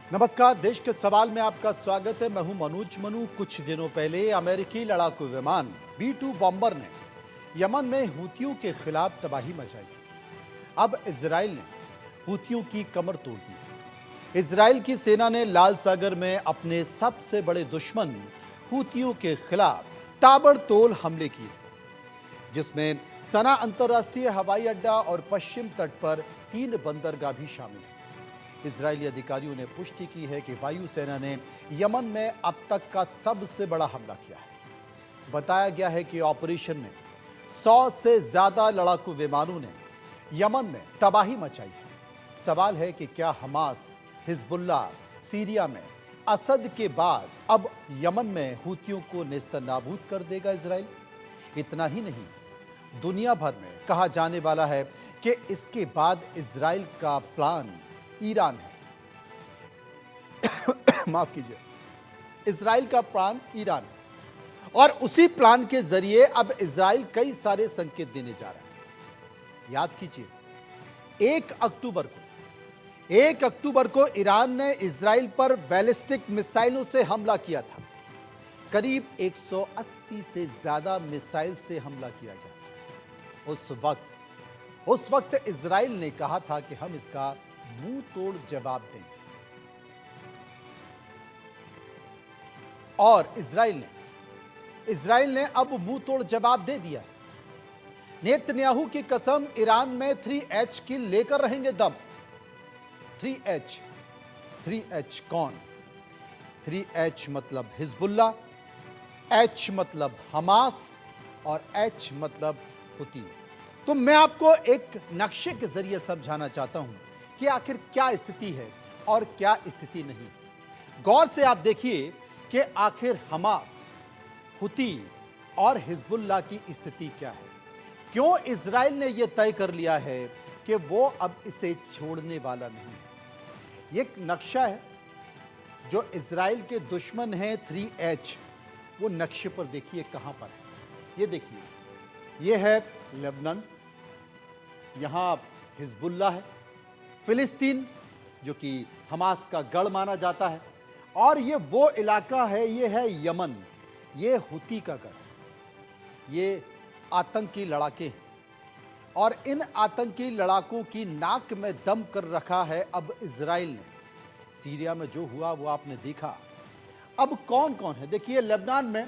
नमस्कार। देश के सवाल में आपका स्वागत है। मैं हूं मनोज मनु। कुछ दिनों पहले अमेरिकी लड़ाकू विमान B-2 बॉम्बर ने यमन में हूतियों के खिलाफ तबाही मचाई थी। अब इजराइल ने हूतियों की कमर तोड़ दी। इजराइल की सेना ने लाल सागर में अपने सबसे बड़े दुश्मन हूतियों के खिलाफ ताबड़तोड़ हमले किए, जिसमें सना अंतर्राष्ट्रीय हवाई अड्डा और पश्चिम तट पर 3 बंदरगाह भी शामिल हैं। इजरायली अधिकारियों ने पुष्टि की है कि वायुसेना ने यमन में अब तक का सबसे बड़ा हमला किया है। बताया गया है कि ऑपरेशन में 100 से ज्यादा लड़ाकू विमानों ने यमन में तबाही मचाई है। सवाल है कि क्या हमास, हिजबुल्लाह, सीरिया में असद के बाद अब यमन में हूतियों को नेस्तनाबूद कर देगा इजराइल? इतना ही नहीं, दुनिया भर में कहा जाने वाला है कि इसके बाद इजराइल का प्लान ईरान है। माफ कीजिए, इजराइल का प्लान ईरान है और उसी प्लान के जरिए अब इजराइल कई सारे संकेत देने जा रहा है। याद कीजिए, 1 अक्टूबर को ईरान ने इजराइल पर बैलिस्टिक मिसाइलों से हमला किया था। करीब 180 से ज्यादा मिसाइल से हमला किया गया। उस वक्त इजराइल ने कहा था कि हम इसका मुंह तोड़ जवाब देंगे, और इजराइल ने अब मुंह तोड़ जवाब दे दिया। नेतन्याहू की कसम, ईरान में 3H की लेकर रहेंगे दम। 3H कौन? 3H मतलब हिजबुल्लाह, H मतलब हमास और H मतलब हूती। तो मैं आपको एक नक्शे के जरिए समझाना चाहता हूं कि आखिर क्या स्थिति है और क्या स्थिति नहीं। गौर से आप देखिए कि आखिर हमास, हूती और हिजबुल्लाह की स्थिति क्या है। क्यों इजराइल ने यह तय कर लिया है कि वो अब इसे छोड़ने वाला नहीं है। ये एक नक्शा है जो इजराइल के दुश्मन हैं 3H, वो नक्शे पर देखिए कहां पर है। ये देखिए, ये है लेबनान, यहां हिजबुल्लाह है, फिलिस्तीन जो कि हमास का गढ़ माना जाता है, और ये वो इलाका है, ये है यमन, ये हूती का गढ़। ये आतंकी लड़ाके हैं और इन आतंकी लड़ाकों की नाक में दम कर रखा है अब इजराइल ने। सीरिया में जो हुआ वो आपने देखा। अब कौन कौन है देखिए, लेबनान में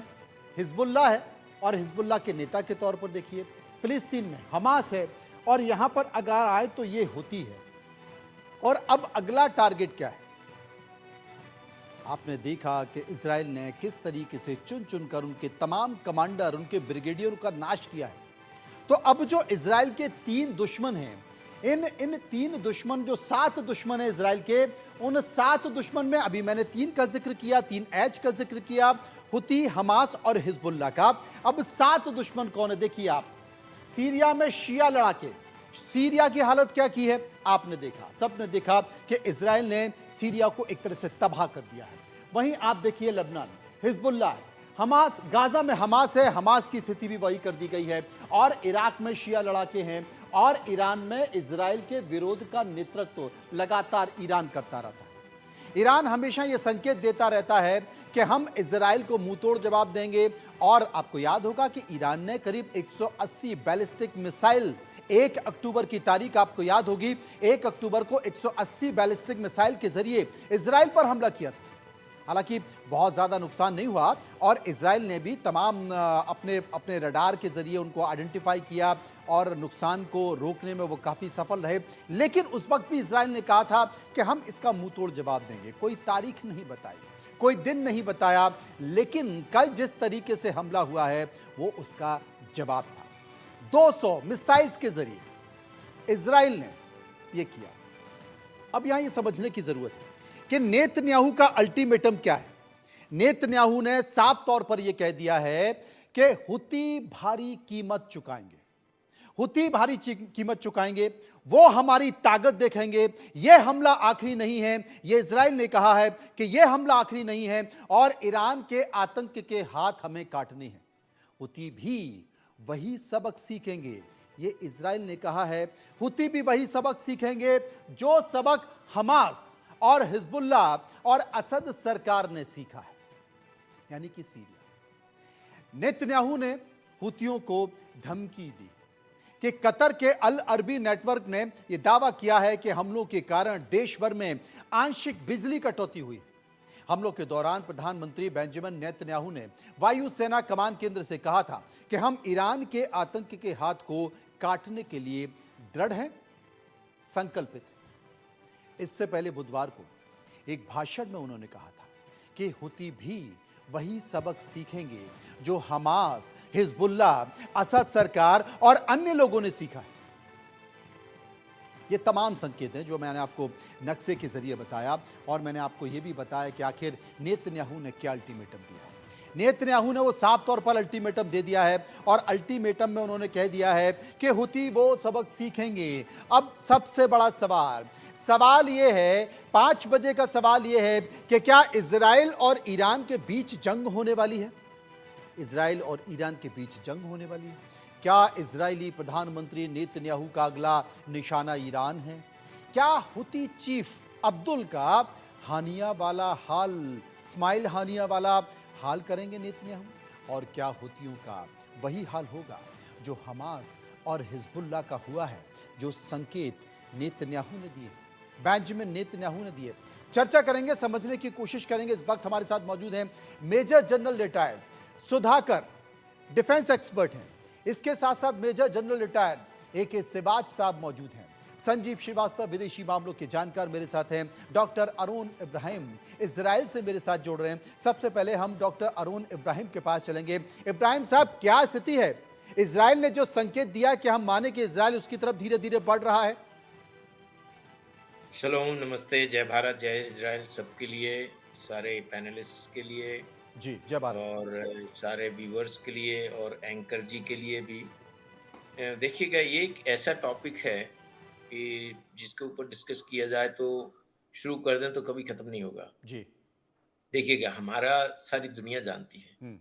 हिजबुल्लाह है और हिजबुल्लाह के नेता के तौर पर देखिए, फिलिस्तीन में हमास है, और यहां पर अगर आए तो ये हूती है। और अब अगला टारगेट क्या है? आपने देखा कि इजराइल ने किस तरीके से चुन चुनकर उनके तमाम कमांडर, उनके ब्रिगेडियर का नाश किया है। तो अब जो इजराइल के 3 दुश्मन हैं, इन 3 दुश्मन, जो 7 दुश्मन हैं इजराइल के, उन 7 दुश्मन में अभी मैंने 3 का जिक्र किया, 3H का जिक्र किया, हूती, हमास और हिजबुल्लाह का। अब 7 दुश्मन कौन है देखिए आप। सीरिया में शिया लड़ाके, सीरिया की हालत क्या की है आपने देखा, सबने देखा कि इजराइल ने सीरिया को एक तरह से तबाह कर दिया है। वहीं आप देखिए लेबनान, हिजबुल्लाह, हमास, गाजा में हमास है, हमास की स्थिति भी वही कर दी गई है, और इराक में शिया लड़ाके हैं, और ईरान में इजराइल के विरोध का नेतृत्व लगातार ईरान करता रहता है। ईरान हमेशा यह संकेत देता रहता है कि हम इजराइल को मुंहतोड़ जवाब देंगे। और आपको याद होगा कि ईरान ने करीब 180 बैलिस्टिक मिसाइल, 1 अक्टूबर की तारीख आपको याद होगी, 1 अक्टूबर को 180 बैलिस्टिक मिसाइल के जरिए इजराइल पर हमला किया था। हालांकि बहुत ज्यादा नुकसान नहीं हुआ, और इजराइल ने भी तमाम अपने रडार के जरिए उनको आइडेंटिफाई किया और नुकसान को रोकने में वो काफी सफल रहे। लेकिन उस वक्त भी इजराइल ने कहा था कि हम इसका मुंह तोड़ जवाब देंगे। कोई तारीख नहीं बताई, कोई दिन नहीं बताया, लेकिन कल जिस तरीके से हमला हुआ है वो उसका जवाब था। 200 मिसाइल्स के जरिए इजराइल ने यह किया। अब यहां यह समझने की जरूरत है कि नेतन्याहू का अल्टीमेटम क्या है। नेतन्याहू ने साफ तौर पर यह कह दिया है कि हूती भारी कीमत चुकाएंगे, हूती भारी कीमत चुकाएंगे, वो हमारी ताकत देखेंगे। यह हमला आखिरी नहीं है, यह इजराइल ने कहा है कि यह हमला आखिरी नहीं है, और ईरान के आतंक के हाथ हमें काटने हैं। हूती भी वही सबक सीखेंगे, ये इजराइल ने कहा है। हूती भी वही सबक सीखेंगे जो सबक हमास और हिजबुल्लाह और असद सरकार ने सीखा है, यानी कि सीरिया। नेतन्याहू ने हुतियों को धमकी दी कि कतर के अल अरबी नेटवर्क ने यह दावा किया है कि हमलों के कारण देश भर में आंशिक बिजली कटौती हुई। हमलों के दौरान प्रधानमंत्री बेंजामिन नेतन्याहू ने वायुसेना कमान केंद्र से कहा था कि हम ईरान के आतंक के हाथ को काटने के लिए दृढ़ हैं, संकल्पित हैं। इससे पहले बुधवार को एक भाषण में उन्होंने कहा था कि हुती भी वही सबक सीखेंगे जो हमास, हिजबुल्लाह, असद सरकार और अन्य लोगों ने सीखा है। ये तमाम संकेत हैं जो मैंने आपको नक्शे के जरिए बताया, और मैंने आपको ये भी बताया कि आखिर नेतन्याहू ने क्या अल्टीमेटम दिया है। नेतन्याहू ने वो साफ तौर पर अल्टीमेटम दे दिया है, और अल्टीमेटम में उन्होंने कह दिया है कि हुती वो सबक सीखेंगे। अब सबसे बड़ा सवाल ये है, 5 बजे का सवाल ये है कि क्या इजराइल और ईरान के बीच जंग होने वाली है? इजराइल और ईरान के बीच जंग होने वाली है। क्या इजरायली प्रधानमंत्री नेतन्याहू का अगला निशाना ईरान है? क्या हुती चीफ अब्दुल का हानिया वाला हाल, स्माइल हानिया वाला हाल करेंगे नेतन्याहू? और क्या हुतियों का वही हाल होगा जो हमास और हिजबुल्लाह का हुआ है, जो संकेत नेतन्याहू ने दिए, बेंजामिन नेतन्याहू ने दिए? चर्चा करेंगे, समझने की कोशिश करेंगे। इस वक्त हमारे साथ मौजूद हैं major general retired Sudhakar, defence expert हैं। इसके साथ साथ major general retired A K. Siwach साहब मौजूद हैं। संजीव श्रीवास्तव विदेशी मामलों के जानकार मेरे साथ हैं। डॉक्टर अरुण इब्राहिम इजराइल से मेरे साथ जोड़ रहे हैं। सबसे पहले हम डॉक्टर अरुण इब्राहिम के पास चलेंगे। इब्राहिम साहब, क्या स्थिति है? इजराइल ने जो संकेत दिया कि हम माने कि इजराइल उसकी तरफ धीरे धीरे बढ़ रहा है। शलोम, नमस्ते, जय भारत, जय इज़राइल सबके लिए, सारे पैनलिस्ट्स के लिए जी, जय भारत। और सारे व्यूअर्स के लिए और एंकर जी के लिए भी। देखिएगा, ये एक ऐसा टॉपिक है कि जिसके ऊपर डिस्कस किया जाए तो शुरू कर दें तो कभी ख़त्म नहीं होगा। जी। देखिएगा, हमारा सारी दुनिया जानती है हम्म।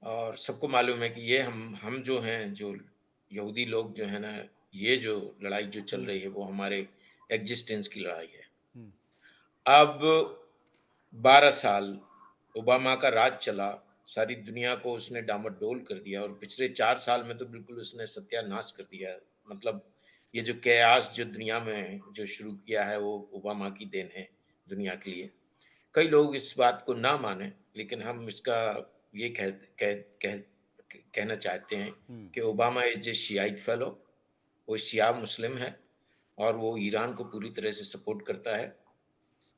और सबको मालूम है कि ये हम जो हैं, जो यहूदी लोग जो हैं ना, ये जो लड़ाई जो चल रही है वो हमारे एग्जिस्टेंस की लड़ाई है। हम्म। अब 12 साल ओबामा का राज चला, सारी दुनिया को उसने डामाडोल कर दिया और पिछले 4 साल में तो बिल्कुल उसने सत्यानाश कर दिया। मतलब ये जो केयास जो दुनिया में जो शुरू किया है वो ओबामा की देन है दुनिया के लिए। कई लोग इस बात को ना मानें, लेकिन हम इसका ये कह कह कह कहना चाहते हैं हम्म। कि ओबामा इज़ ए शियाइट फेलो, वो शिया मुस्लिम है और वो ईरान को पूरी तरह से सपोर्ट करता है।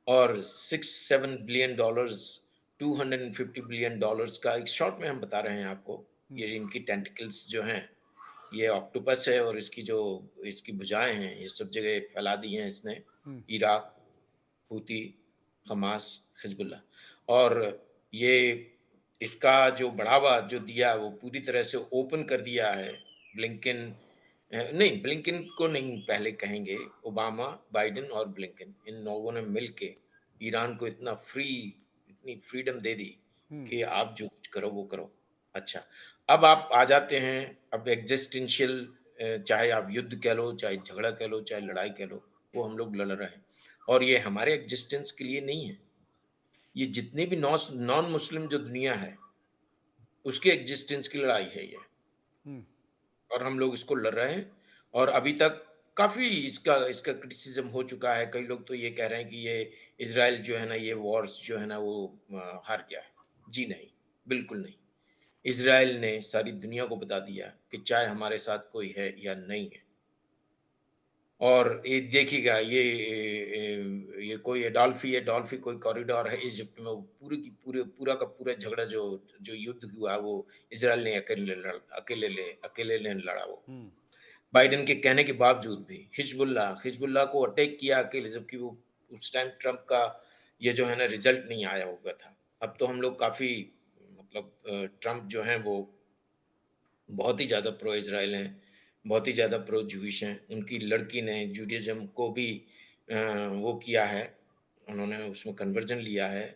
और 6-7 बिलियन डॉलर्स, 250 बिलियन डॉलर्स का एक शॉर्ट में हम बता रहे हैं आपको। ये इनकी टेंटिकल्स जो हैं, ये ऑक्टोपस है और इसकी भुजाएँ हैं, ये सब जगह फैला दी हैं इसने। हम्म। Iraq, Houthi, Hamas, Hezbollah. और ये इसका जो बढ़ावा जो दिया वो पूरी तरह से ओपन कर दिया है। ब्लिंकन नहीं, ब्लिंकन को नहीं पहले कहेंगे, ओबामा, बाइडेन और ब्लिंकन इन लोगों ने मिल के ईरान को इतनी फ्रीडम दे दी कि आप जो कुछ करो वो करो। अच्छा, अब आप आ जाते हैं, अब एक्जिस्टेंशियल चाहे आप युद्ध कह लो, चाहे झगड़ा कह लो, चाहे लड़ाई कह लो, वो हम लोग लड़ रहे हैं। और ये हमारे एक्जिस्टेंस के लिए नहीं है। ये जितने भी नॉन मुस्लिम जो दुनिया है, उसके एक्जिस्टेंस की लड़ाई है ये। हम्म। और हम लोग इसको लड़ रहे हैं और अभी तक काफ़ी इसका इसका क्रिटिसिज़्म हो चुका है। कई लोग तो ये कह रहे हैं कि ये इज़राइल जो है ना, ये वॉर्स जो है ना वो हार गया है। जी नहीं, बिल्कुल नहीं। इज़राइल ने सारी दुनिया को बता दिया कि चाहे हमारे साथ कोई है या नहीं है। और ये देखिएगा, ये कोई एडोल्फी कोई कॉरिडोर है इजिप्ट में, वो पूरा का पूरा झगड़ा जो युद्ध हुआ वो इज़राइल ने अकेले ने लड़ा वो। हम्म। बाइडेन के कहने के बावजूद भी हिजबुल्लाह को अटैक किया अकेले, जबकि वो उस टाइम ट्रम्प का ये जो है ना रिजल्ट नहीं आया हुआ था। अब तो हम लोग काफ़ी मतलब ट्रम्प जो हैं वो बहुत ही ज़्यादा प्रो इज़राइल हैं, बहुत ही ज़्यादा प्रो जूइश हैं। उनकी लड़की ने जूडाइज़्म को भी वो किया है, उन्होंने उसमें कन्वर्जन लिया है।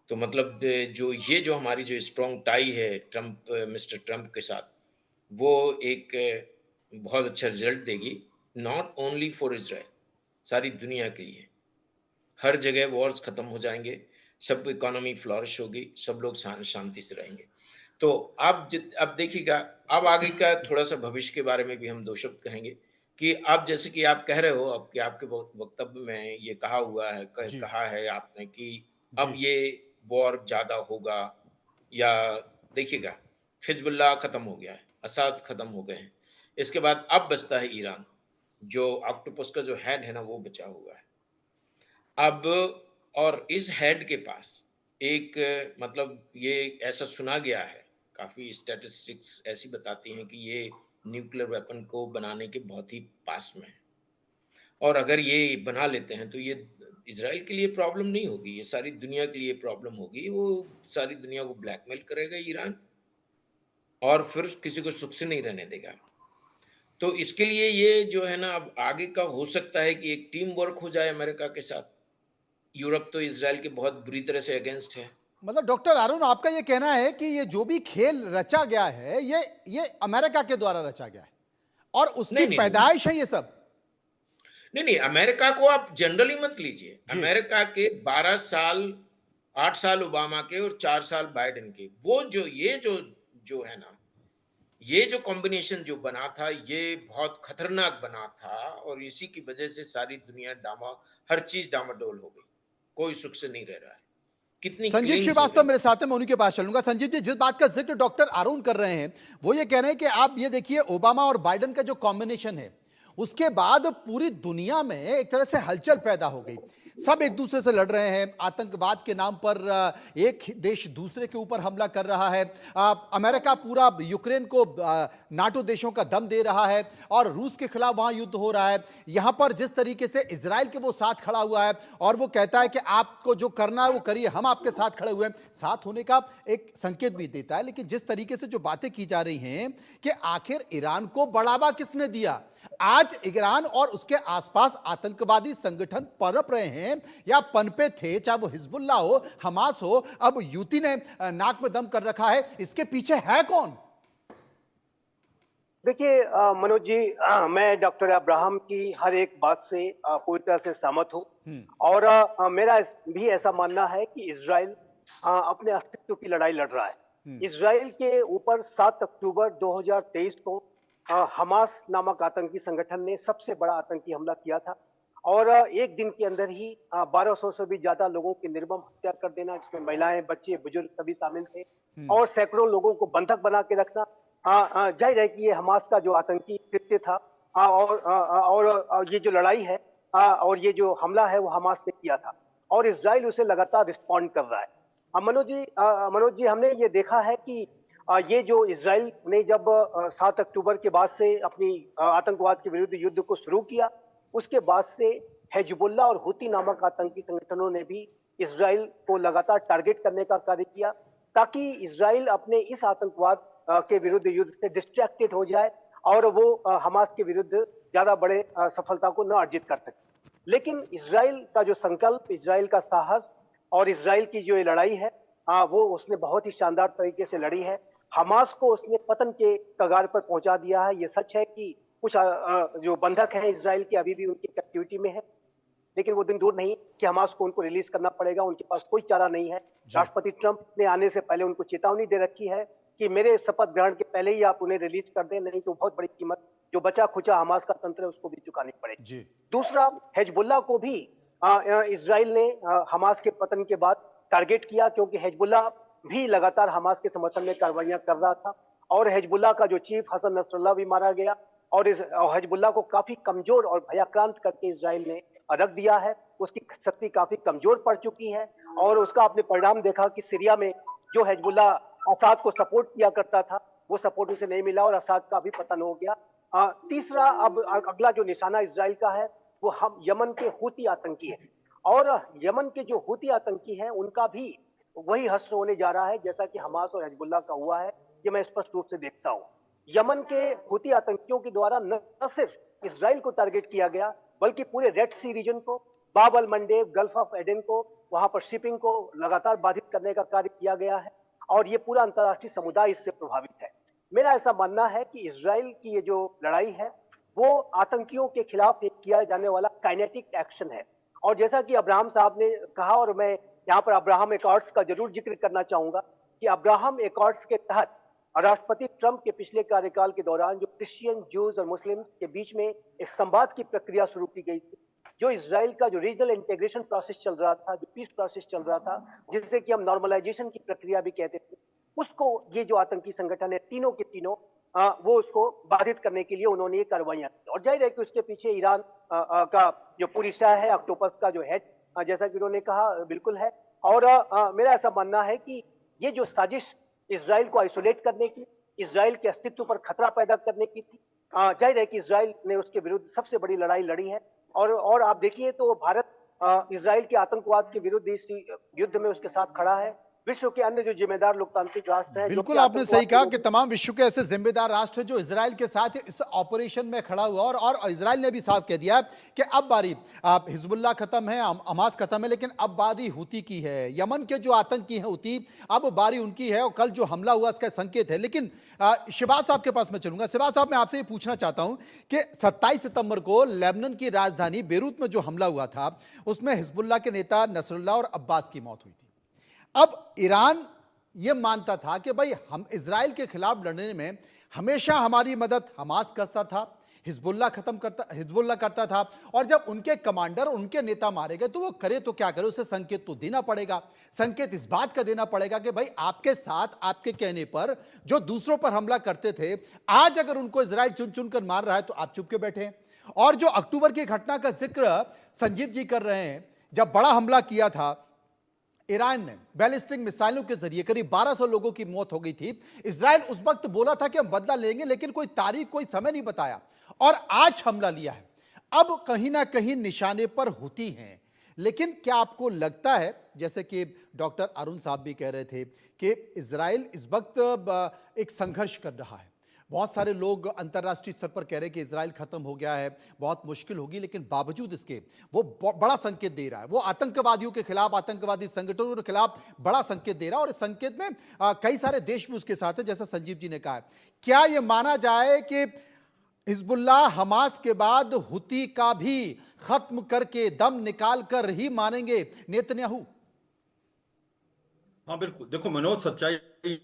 तो मतलब जो हमारी जो स्ट्रॉन्ग टाई है मिस्टर ट्रम्प के साथ, वो एक बहुत अच्छा रिज़ल्ट देगी, नॉट ओनली फॉर इज़राइल, सारी दुनिया के लिए। हर जगह वॉर्स खत्म हो जाएँगे, सब इकोनॉमी फ्लरिश होगी, सब लोग शांति से रहेंगे। तो अब देखिएगा, अब आगे का थोड़ा-सा भविष्य के बारे में भी हम 2 शब्द कहेंगे कि अब जैसे कि आप कह रहे हो अब कि आपके वक्तव्य में ये कहा हुआ है क जी, कहा है आपने कि अब जी। ये वॉर ज़्यादा होगा या देखिएगा, हिज़्बुल्लाह खत्म हो गया है, असाद खत्म हो गए हैं। इसके बाद अब बचता है ईरान, जो ऑक्टोपस का जो हेड है ना, वो बचा हुआ है। अब और इस हेड के पास एक मतलब ये ऐसा सुना गया है, काफ़ी स्टैटिस्टिक्स ऐसी बताती हैं कि ये न्यूक्लियर वेपन को बनाने के बहुत ही पास में है और अगर ये बना लेते हैं, तो ये इज़राइल के लिए प्रॉब्लम नहीं होगी, ये सारी दुनिया के लिए प्रॉब्लम होगी। वो सारी दुनिया को ब्लैकमेल करेगा ईरान और फिर किसी को सुख से नहीं रहने देगा। तो इसके लिए ये जो है ना अब आगे का हो सकता है कि एक टीम वर्क हो जाए अमेरिका के साथ। यूरोप तो इज़राइल के बहुत बुरी तरह से अगेंस्ट है। मतलब डॉक्टर अरुण आपका ये कहना है कि ये जो भी खेल रचा गया है, ये अमेरिका के द्वारा रचा गया है और उसकी नहीं, नहीं, नहीं। पैदाइश है ये सब। नहीं, नहीं, अमेरिका को आप जनरली मत लीजिए। जी। अमेरिका के 12 साल 8 साल ओबामा के और 4 साल बाइडेन के, वो जो ये जो है ना, ये जो कॉम्बिनेशन जो बना था, ये बहुत खतरनाक बना था और इसी की वजह से सारी दुनिया हर चीज़ डामाडोल हो गई। कोई सुख से नहीं रह रहा है। कितनी संजीव किलिंग्स हो श्रीवास्तव गई। मेरे साथ हैं, मैं उन्हीं के पास चलूंगा। संजीव जी, जिस बात का जिक्र डॉक्टर अरुण कर रहे हैं, वो ये कह रहे हैं कि आप ये देखिए ओबामा और बाइडेन का जो कॉम्बिनेशन है, उसके बाद पूरी दुनिया में एक तरह से हलचल पैदा हो गई। सब एक दूसरे से लड़ रहे हैं, आतंकवाद के नाम पर एक देश दूसरे के ऊपर हमला कर रहा है। अमेरिका पूरा यूक्रेन को नाटो देशों का दम दे रहा है और रूस के खिलाफ वहां युद्ध हो रहा है। यहां पर जिस तरीके से इजराइल के वो साथ खड़ा हुआ है और वो कहता है कि आपको जो करना है वो करिए, हम आपके साथ खड़े हुए हैं, साथ होने का एक संकेत भी देता है। लेकिन जिस तरीके से जो बातें की जा रही हैं कि आखिर ईरान को बढ़ावा किसने दिया, आज ईरान और उसके आसपास आतंकवादी संगठन पनप रहे हैं या पनपे थे, चाहे वो हिजबुल्लाह हो, हमास हो, अब यूती ने नाक में दम कर रखा है, इसके पीछे है कौन? देखिए मनोज जी, मैं डॉक्टर अब्राहम की हर एक बात से पूरी तरह से सहमत हूँ। और मेरा भी ऐसा मानना है कि इजराइल अपने अस्तित्व की लड़ाई लड़ रहा है। इजराइल के ऊपर 7 अक्टूबर 2023 को हमास नामक आतंकी संगठन ने सबसे बड़ा आतंकी हमला किया था और एक दिन के अंदर ही 1200 से भी ज्यादा लोगों की निर्मम हत्या कर देना, जिसमें महिलाएं, बच्चे, बुजुर्ग सभी शामिल थे और सैकड़ों लोगों को बंधक बना के रखना। जाहिर है कि ये हमास का जो आतंकी कृत्य था। और ये जो लड़ाई है और ये जो हमला है वो हमास ने किया था और इसराइल उसे लगातार रिस्पॉन्ड कर रहा है। मनोज जी, हमने ये देखा है कि ये जो इसराइल ने जब 7 अक्टूबर के बाद से अपनी आतंकवाद के विरुद्ध युद्ध को शुरू किया, उसके बाद से हिजबुल्लाह और हुती नामक आतंकी संगठनों ने भी इसराइल को लगातार टारगेट करने का कार्य किया ताकि इसराइल अपने इस आतंकवाद के विरुद्ध युद्ध से डिस्ट्रैक्टेड हो जाए और वो हमास के विरुद्ध ज्यादा बड़े सफलता को न अर्जित कर सके। लेकिन इसराइल का जो संकल्प, इसराइल का साहस और इसराइल की जो ये लड़ाई है, वो उसने बहुत ही शानदार तरीके से लड़ी है। हमास को उसने पतन के कगार पर पहुंचा दिया है। ये सच है कि कुछ जो बंधक हैं इसराइल के अभी भी उनकी कैप्टिविटी में है, लेकिन वो दिन दूर नहीं कि हमास को उनको रिलीज करना पड़ेगा। उनके पास कोई चारा नहीं है। राष्ट्रपति ट्रंप ने आने से पहले उनको चेतावनी दे रखी है कि मेरे शपथ ग्रहण के पहले ही आप उन्हें रिलीज कर दें, नहीं तो बहुत बड़ी कीमत जो बचा खुचा हमास का तंत्र है उसको भी चुकानी पड़ेगी। जी। दूसरा, हिजबुल्लाह को भी इसराइल ने हमास के पतन के बाद टारगेट किया क्योंकि हिजबुल्लाह भी लगातार हमास के समर्थन में कार्रवाइयां कर रहा था और हिजबुल्लाह का जो चीफ हसन नसरुल्लाह भी मारा गया और इस हिजबुल्लाह को काफी कमजोर और भयाक्रांत करके इसराइल ने रख दिया है। उसकी शक्ति काफी कमजोर पड़ चुकी है और उसका आपने परिणाम देखा कि सीरिया में जो हिजबुल्लाह असाद को सपोर्ट किया करता था वो सपोर्ट उसे नहीं मिला और असाद का भी पतन हो गया। तीसरा, अब अगला जो निशाना इसराइल का है वो हम यमन के हूती आतंकी है और यमन के जो हूती आतंकी हैं उनका भी वही हश्र होने जा रहा है जैसा कि हमास और हिजबुल्लाह का हुआ है। ये मैं स्पष्ट रूप से देखता हूँ। यमन के हूती आतंकियों के द्वारा न सिर्फ इसराइल को टारगेट किया गया बल्कि पूरे रेड सी रीजन को, बाब अल मंडेब, गल्फ ऑफ एडन को, वहां पर शिपिंग को लगातार बाधित करने का कार्य किया गया है और ये पूरा अंतर्राष्ट्रीय समुदाय इससे प्रभावित है। मेरा ऐसा मानना है कि इसराइल की ये जो लड़ाई है वो आतंकियों के खिलाफ एक किया जाने वाला काइनेटिक एक्शन है और जैसा कि अब्राहम साहब ने कहा, और मैं यहाँ पर अब्राहम एकॉर्ड्स का जरूर जिक्र करना चाहूंगा कि अब्राहम एकॉर्ड्स के तहत राष्ट्रपति ट्रंप के पिछले कार्यकाल के दौरान जो क्रिश्चियन, ज्यूज और मुस्लिम्स के बीच में एक संवाद की प्रक्रिया शुरू की गई थी, जो इजराइल का जो रीजनल इंटीग्रेशन प्रोसेस चल रहा था, जो पीस प्रोसेस चल रहा था, जिसे कि हम नॉर्मलाइजेशन की प्रक्रिया भी कहते थे, उसको ये जो आतंकी संगठन है तीनों के तीनों वो उसको बाधित करने के लिए उन्होंने ये कार्रवाइयां की। और जाहिर है कि उसके पीछे ईरान का जो पूरी शह है, ऑक्टोपस का जो हेड, जैसा कि उन्होंने कहा, बिल्कुल है। और मेरा ऐसा मानना है कि ये जो साजिश इजराइल को आइसोलेट करने की, इजराइल के अस्तित्व पर खतरा पैदा करने की थी, जाहिर है कि इजराइल ने उसके विरुद्ध सबसे बड़ी लड़ाई लड़ी है। और आप देखिए तो भारत इजराइल के आतंकवाद के विरुद्ध इस युद्ध में उसके साथ खड़ा है। विश्व के अन्य जो जिम्मेदार लोकतांत्रिक राष्ट्र हैं, बिल्कुल आपने सही कहा कि तमाम विश्व के ऐसे जिम्मेदार राष्ट्र हैं जो इजराइल के साथ इस ऑपरेशन में खड़ा हुआ, और इजराइल ने भी साफ कह दिया कि अब बारी हिजबुल्लाह खत्म है, हमास खत्म है, लेकिन अब बारी हुती की है। यमन के जो आतंकी हैं हुती, अब बारी उनकी है, और कल जो हमला हुआ इसका संकेत है। लेकिन शिबाज साहब के पास मैं चलूंगा। शिबाज साहब, मैं आपसे ये पूछना चाहता हूं कि 27 सितंबर को लेबनान की राजधानी बेरूत में जो हमला हुआ था, उसमें हिजबुल्लाह के नेता नसरुल्लाह और अब्बास की मौत हुई थी। अब ईरान यह मानता था कि भाई हम इजराइल के खिलाफ लड़ने में हमेशा हमारी मदद हमास करता था, हिजबुल्लाह करता था, और जब उनके कमांडर, उनके नेता मारे गए तो वो करे तो क्या करे, उसे संकेत तो देना पड़ेगा। संकेत इस बात का देना पड़ेगा कि भाई आपके साथ, आपके कहने पर जो दूसरों पर हमला करते थे, आज अगर उनको इजराइल चुन चुन कर मार रहा है तो आप चुप के बैठे हैं। और जो अक्टूबर की घटना का जिक्र संजीव जी कर रहे हैं, जब बड़ा हमला किया था ईरान ने बैलिस्टिक मिसाइलों के जरिए, करीब 1200 लोगों की मौत हो गई थी। इजराइल उस वक्त बोला था कि हम बदला लेंगे, लेकिन कोई तारीख, कोई समय नहीं बताया, और आज हमला लिया है। अब कहीं ना कहीं निशाने पर होती हैं। लेकिन क्या आपको लगता है, जैसे कि डॉक्टर अरुण साहब भी कह रहे थे, कि इजराइल इस वक्त एक संघर्ष कर रहा है? बहुत सारे लोग अंतर्राष्ट्रीय स्तर पर कह रहे हैं कि इजराइल खत्म हो गया है, बहुत मुश्किल होगी, लेकिन बावजूद इसके वो बड़ा संकेत दे रहा है। वो आतंकवादियों के खिलाफ, आतंकवादी संगठनों के खिलाफ बड़ा संकेत दे रहा है, और इस संकेत में कई सारे देश भी उसके साथ है, जैसा संजीव जी ने कहा है। क्या यह माना जाए कि हिजबुल्लाह हमास के बाद हुती का भी खत्म करके, दम निकाल कर ही मानेंगे नेतन्याहू? हाँ बिल्कुल, देखो मनोज, सच्चाई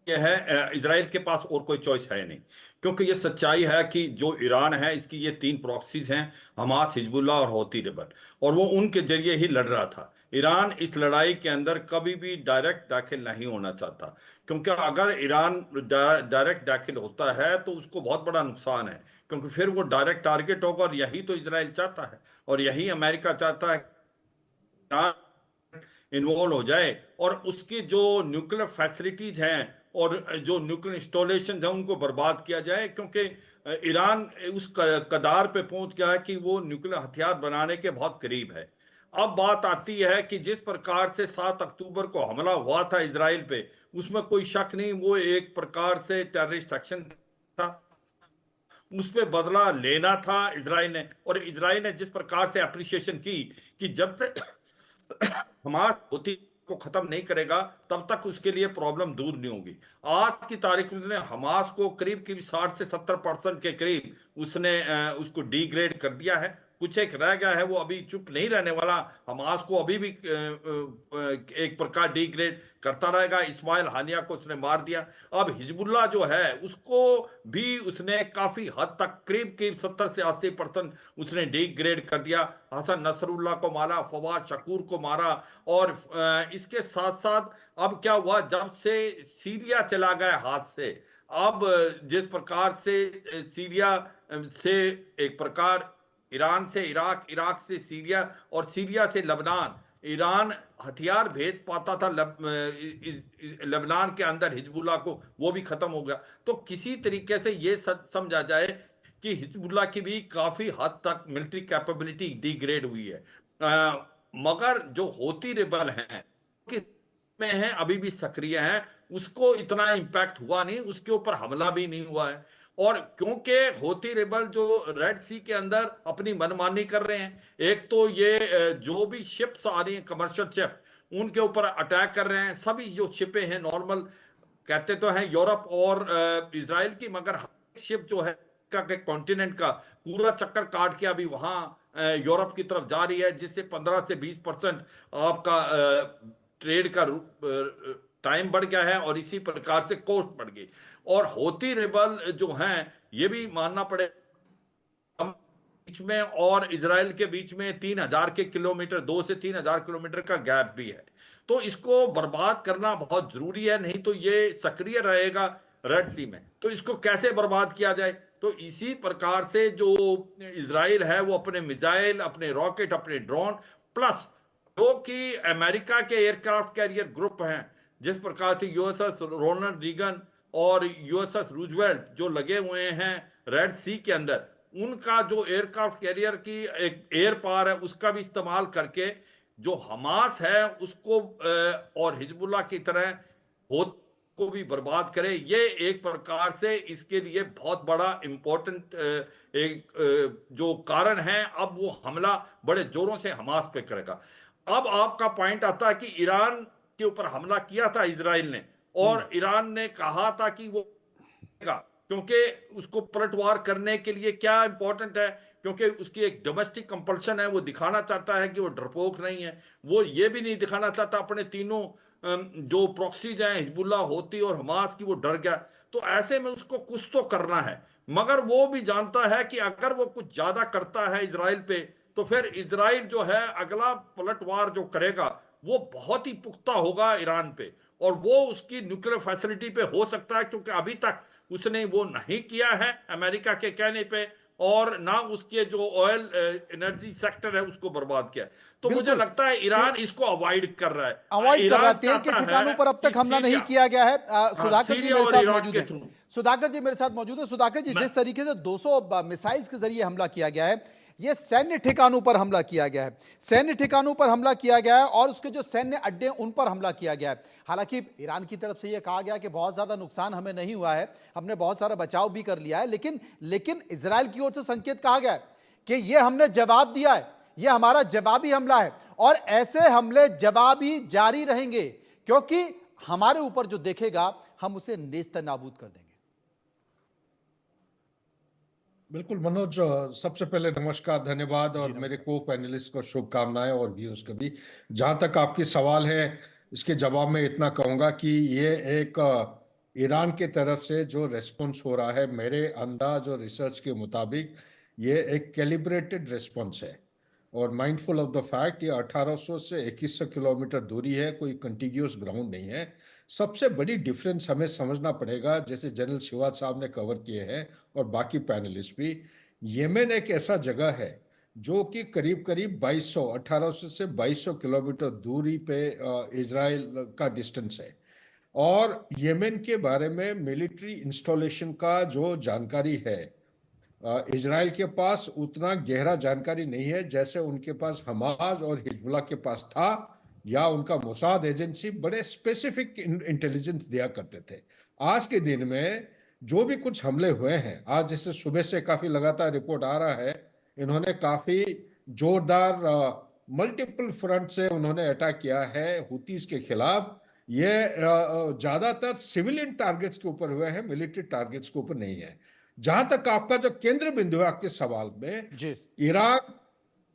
ये है, इजराइल के पास और कोई चॉइस है नहीं, क्योंकि ये सच्चाई है कि जो ईरान है, इसकी ये 3 प्रॉक्सीज हैं, हमास, हिजबुल्लाह और हौती रिबल, और वो उनके जरिए ही लड़ रहा था। ईरान इस लड़ाई के अंदर कभी भी डायरेक्ट दाखिल नहीं होना चाहता, क्योंकि अगर ईरान डायरेक्ट दाखिल होता है तो उसको बहुत बड़ा नुकसान है, क्योंकि फिर वो डायरेक्ट टारगेट होगा, और यही तो इजराइल चाहता है, और यही अमेरिका चाहता है इन्वॉल्व हो जाए, और उसकी जो न्यूक्लियर फैसिलिटीज हैं और जो न्यूक्लियर इंस्टॉलेशन है उनको बर्बाद किया जाए, क्योंकि ईरान उस कदार पे पहुंच गया है कि वो न्यूक्लियर हथियार बनाने के बहुत करीब है। अब बात आती है कि जिस प्रकार से 7 अक्टूबर को हमला हुआ था इजराइल पे, उसमें कोई शक नहीं, वो एक प्रकार से टेररिस्ट एक्शन था, उस पर बदला लेना था इजराइल ने। और इजराइल ने जिस प्रकार से अप्रिशिएशन की कि जब तक हमास होती को खत्म नहीं करेगा तब तक उसके लिए प्रॉब्लम दूर नहीं होगी। आज की तारीख में उसने हमास को करीब 60 से 70% के करीब उसने उसको डिग्रेड कर दिया है। कुछ एक रह गया है, वो अभी चुप नहीं रहने वाला, हमास को अभी भी एक प्रकार डिग्रेड करता रहेगा। इस्माइल हानिया को उसने मार दिया। अब हिजबुल्लाह जो है उसको भी उसने काफी हद तक करीब 70 से 80% उसने डिग्रेड कर दिया। हसन नसरुल्लाह को मारा, फवाद शकूर को मारा, और इसके साथ साथ अब क्या हुआ, जब से सीरिया चला गया हाथ से, अब जिस प्रकार से सीरिया से एक प्रकार ईरान से इराक, इराक से सीरिया, और सीरिया से लबनान, ईरान हथियार भेज पाता था लबनान के अंदर हिजबुल्लाह को, वो भी खत्म हो गया। तो किसी तरीके से ये समझा जाए कि हिजबुल्लाह की भी काफी हद तक मिलिट्री कैपेबिलिटी डिग्रेड हुई है। मगर जो होती रिबल हैं में है, अभी भी सक्रिय हैं, उसको इतना इम्पैक्ट हुआ नहीं, उसके ऊपर हमला भी नहीं हुआ है। और क्योंकि होती रिबल जो रेड सी के अंदर अपनी मनमानी कर रहे हैं, एक तो ये जो भी शिप्स आ रही हैं, कमर्शियल शिप, उनके ऊपर अटैक कर रहे हैं। सभी जो शिपें हैं नॉर्मल कहते तो हैं यूरोप और इजराइल की, मगर शिप जो है कॉन्टिनेंट का पूरा चक्कर काट के अभी वहां यूरोप की तरफ जा रही है, जिससे 15 से 20% आपका ट्रेड का टाइम बढ़ गया है और इसी प्रकार से कॉस्ट बढ़ गई। और हौती रेबल जो हैं, ये भी मानना पड़े बीच में और इजराइल के बीच में 3000 के किलोमीटर, 2 से 3000 किलोमीटर का गैप भी है। तो इसको बर्बाद करना बहुत जरूरी है, नहीं तो ये सक्रिय रहेगा रेड सी में। तो इसको कैसे बर्बाद किया जाए? तो इसी प्रकार से जो इजराइल है वो अपने मिसाइल, अपने रॉकेट, अपने ड्रोन, प्लस जो कि अमेरिका के एयरक्राफ्ट कैरियर ग्रुप हैं, जिस प्रकार से यूएसएस रोनाल्ड रीगन और यूएसएस रूजवेल्ट जो लगे हुए हैं रेड सी के अंदर, उनका जो एयरक्राफ्ट कैरियर की एक एयर पावर है उसका भी इस्तेमाल करके जो हमास है उसको और हिजबुल्लाह की तरह होत को भी बर्बाद करे। ये एक प्रकार से इसके लिए बहुत बड़ा इंपॉर्टेंट एक जो कारण है। अब वो हमला बड़े जोरों से हमास पे करेगा। अब आपका पॉइंट आता है कि ईरान के ऊपर हमला किया था इजराइल ने, और ईरान ने कहा था कि वो, क्योंकि उसको पलटवार करने के लिए क्या इंपॉर्टेंट है, क्योंकि उसकी एक डोमेस्टिक कंपल्शन है, वो दिखाना चाहता है कि वो डरपोक नहीं है। वो ये भी नहीं दिखाना चाहता अपने तीनों जो प्रॉक्सीज हैं, हिजबुल्लाह, होती और हमास की, वो डर गया। तो ऐसे में उसको कुछ तो करना है, मगर वो भी जानता है कि अगर वो कुछ ज्यादा करता है इजराइल पे, तो फिर इजराइल जो है अगला पलटवार जो करेगा वो बहुत ही पुख्ता होगा ईरान पे, और वो उसकी न्यूक्लियर फैसिलिटी पे हो सकता है, क्योंकि अभी तक उसने वो नहीं किया है अमेरिका के कहने पे, और ना उसके जो ऑयल एनर्जी सेक्टर है उसको बर्बाद किया। तो मुझे लगता है ईरान इसको अवॉइड कर रहा है, अवॉइड कर रहा है। तेल के ठिकानों पर अब तक हमला नहीं किया गया है। सुधाकर जी मेरे साथ मौजूद है। सुधाकर जी मेरे साथ मौजूद है। सुधाकर जी, जिस तरीके से 200 मिसाइल्स के जरिए हमला किया गया है, ये सैन्य ठिकानों पर हमला किया गया है, सैन्य ठिकानों पर हमला किया गया है, और उसके जो सैन्य अड्डे उन पर हमला किया गया है। हालांकि ईरान की तरफ से यह कहा गया कि बहुत ज्यादा नुकसान हमें नहीं हुआ है, हमने बहुत सारा बचाव भी कर लिया है, लेकिन इजराइल की ओर से संकेत कहा गया है कि ये हमने जवाब दिया है, ये हमारा जवाबी हमला है, और ऐसे हमले जवाबी जारी रहेंगे, क्योंकि हमारे ऊपर जो देखेगा हम उसे नेस्त नाबूद कर देंगे। बिल्कुल मनोज, सबसे पहले नमस्कार, धन्यवाद, और मेरे को पैनलिस्ट को शुभकामनाएं और व्यूअर्स को भी। जहां तक आपकी सवाल है, इसके जवाब में इतना कहूंगा कि ये एक ईरान की तरफ से जो रेस्पॉन्स हो रहा है, मेरे अंदाज और रिसर्च के मुताबिक ये एक कैलिब्रेटेड रेस्पॉन्स है, और माइंडफुल ऑफ द फैक्ट ये 1800 से 2100 किलोमीटर दूरी है, कोई कंटिन्यूअस ग्राउंड नहीं है। सबसे बड़ी डिफरेंस हमें समझना पड़ेगा, जैसे जनरल शिवाद साहब ने कवर किए हैं और बाकी पैनलिस्ट भी, येमेन एक ऐसा जगह है जो कि करीब करीब 1800 से 2200 किलोमीटर दूरी पे इजराइल का डिस्टेंस है। और येमेन के बारे में मिलिट्री इंस्टॉलेशन का जो जानकारी है, इजराइल के पास उतना गहरा जानकारी नहीं है जैसे उनके पास हमास और हिजबुल्लाह के पास था, या उनका मोसाद एजेंसी बड़े स्पेसिफिक इंटेलिजेंस दिया करते थे। आज के दिन में जो भी कुछ हमले हुए हैं, आज जैसे सुबह से काफी लगातार रिपोर्ट आ रहा है, इन्होंने काफी जोरदार मल्टीपल फ्रंट से उन्होंने अटैक किया है हुतीज के खिलाफ। ये ज्यादातर सिविलियन टारगेट्स के ऊपर हुए हैं, मिलिट्री टारगेट्स के ऊपर नहीं है। जहां तक आपका जो केंद्र बिंदु है आपके सवाल में, ईरान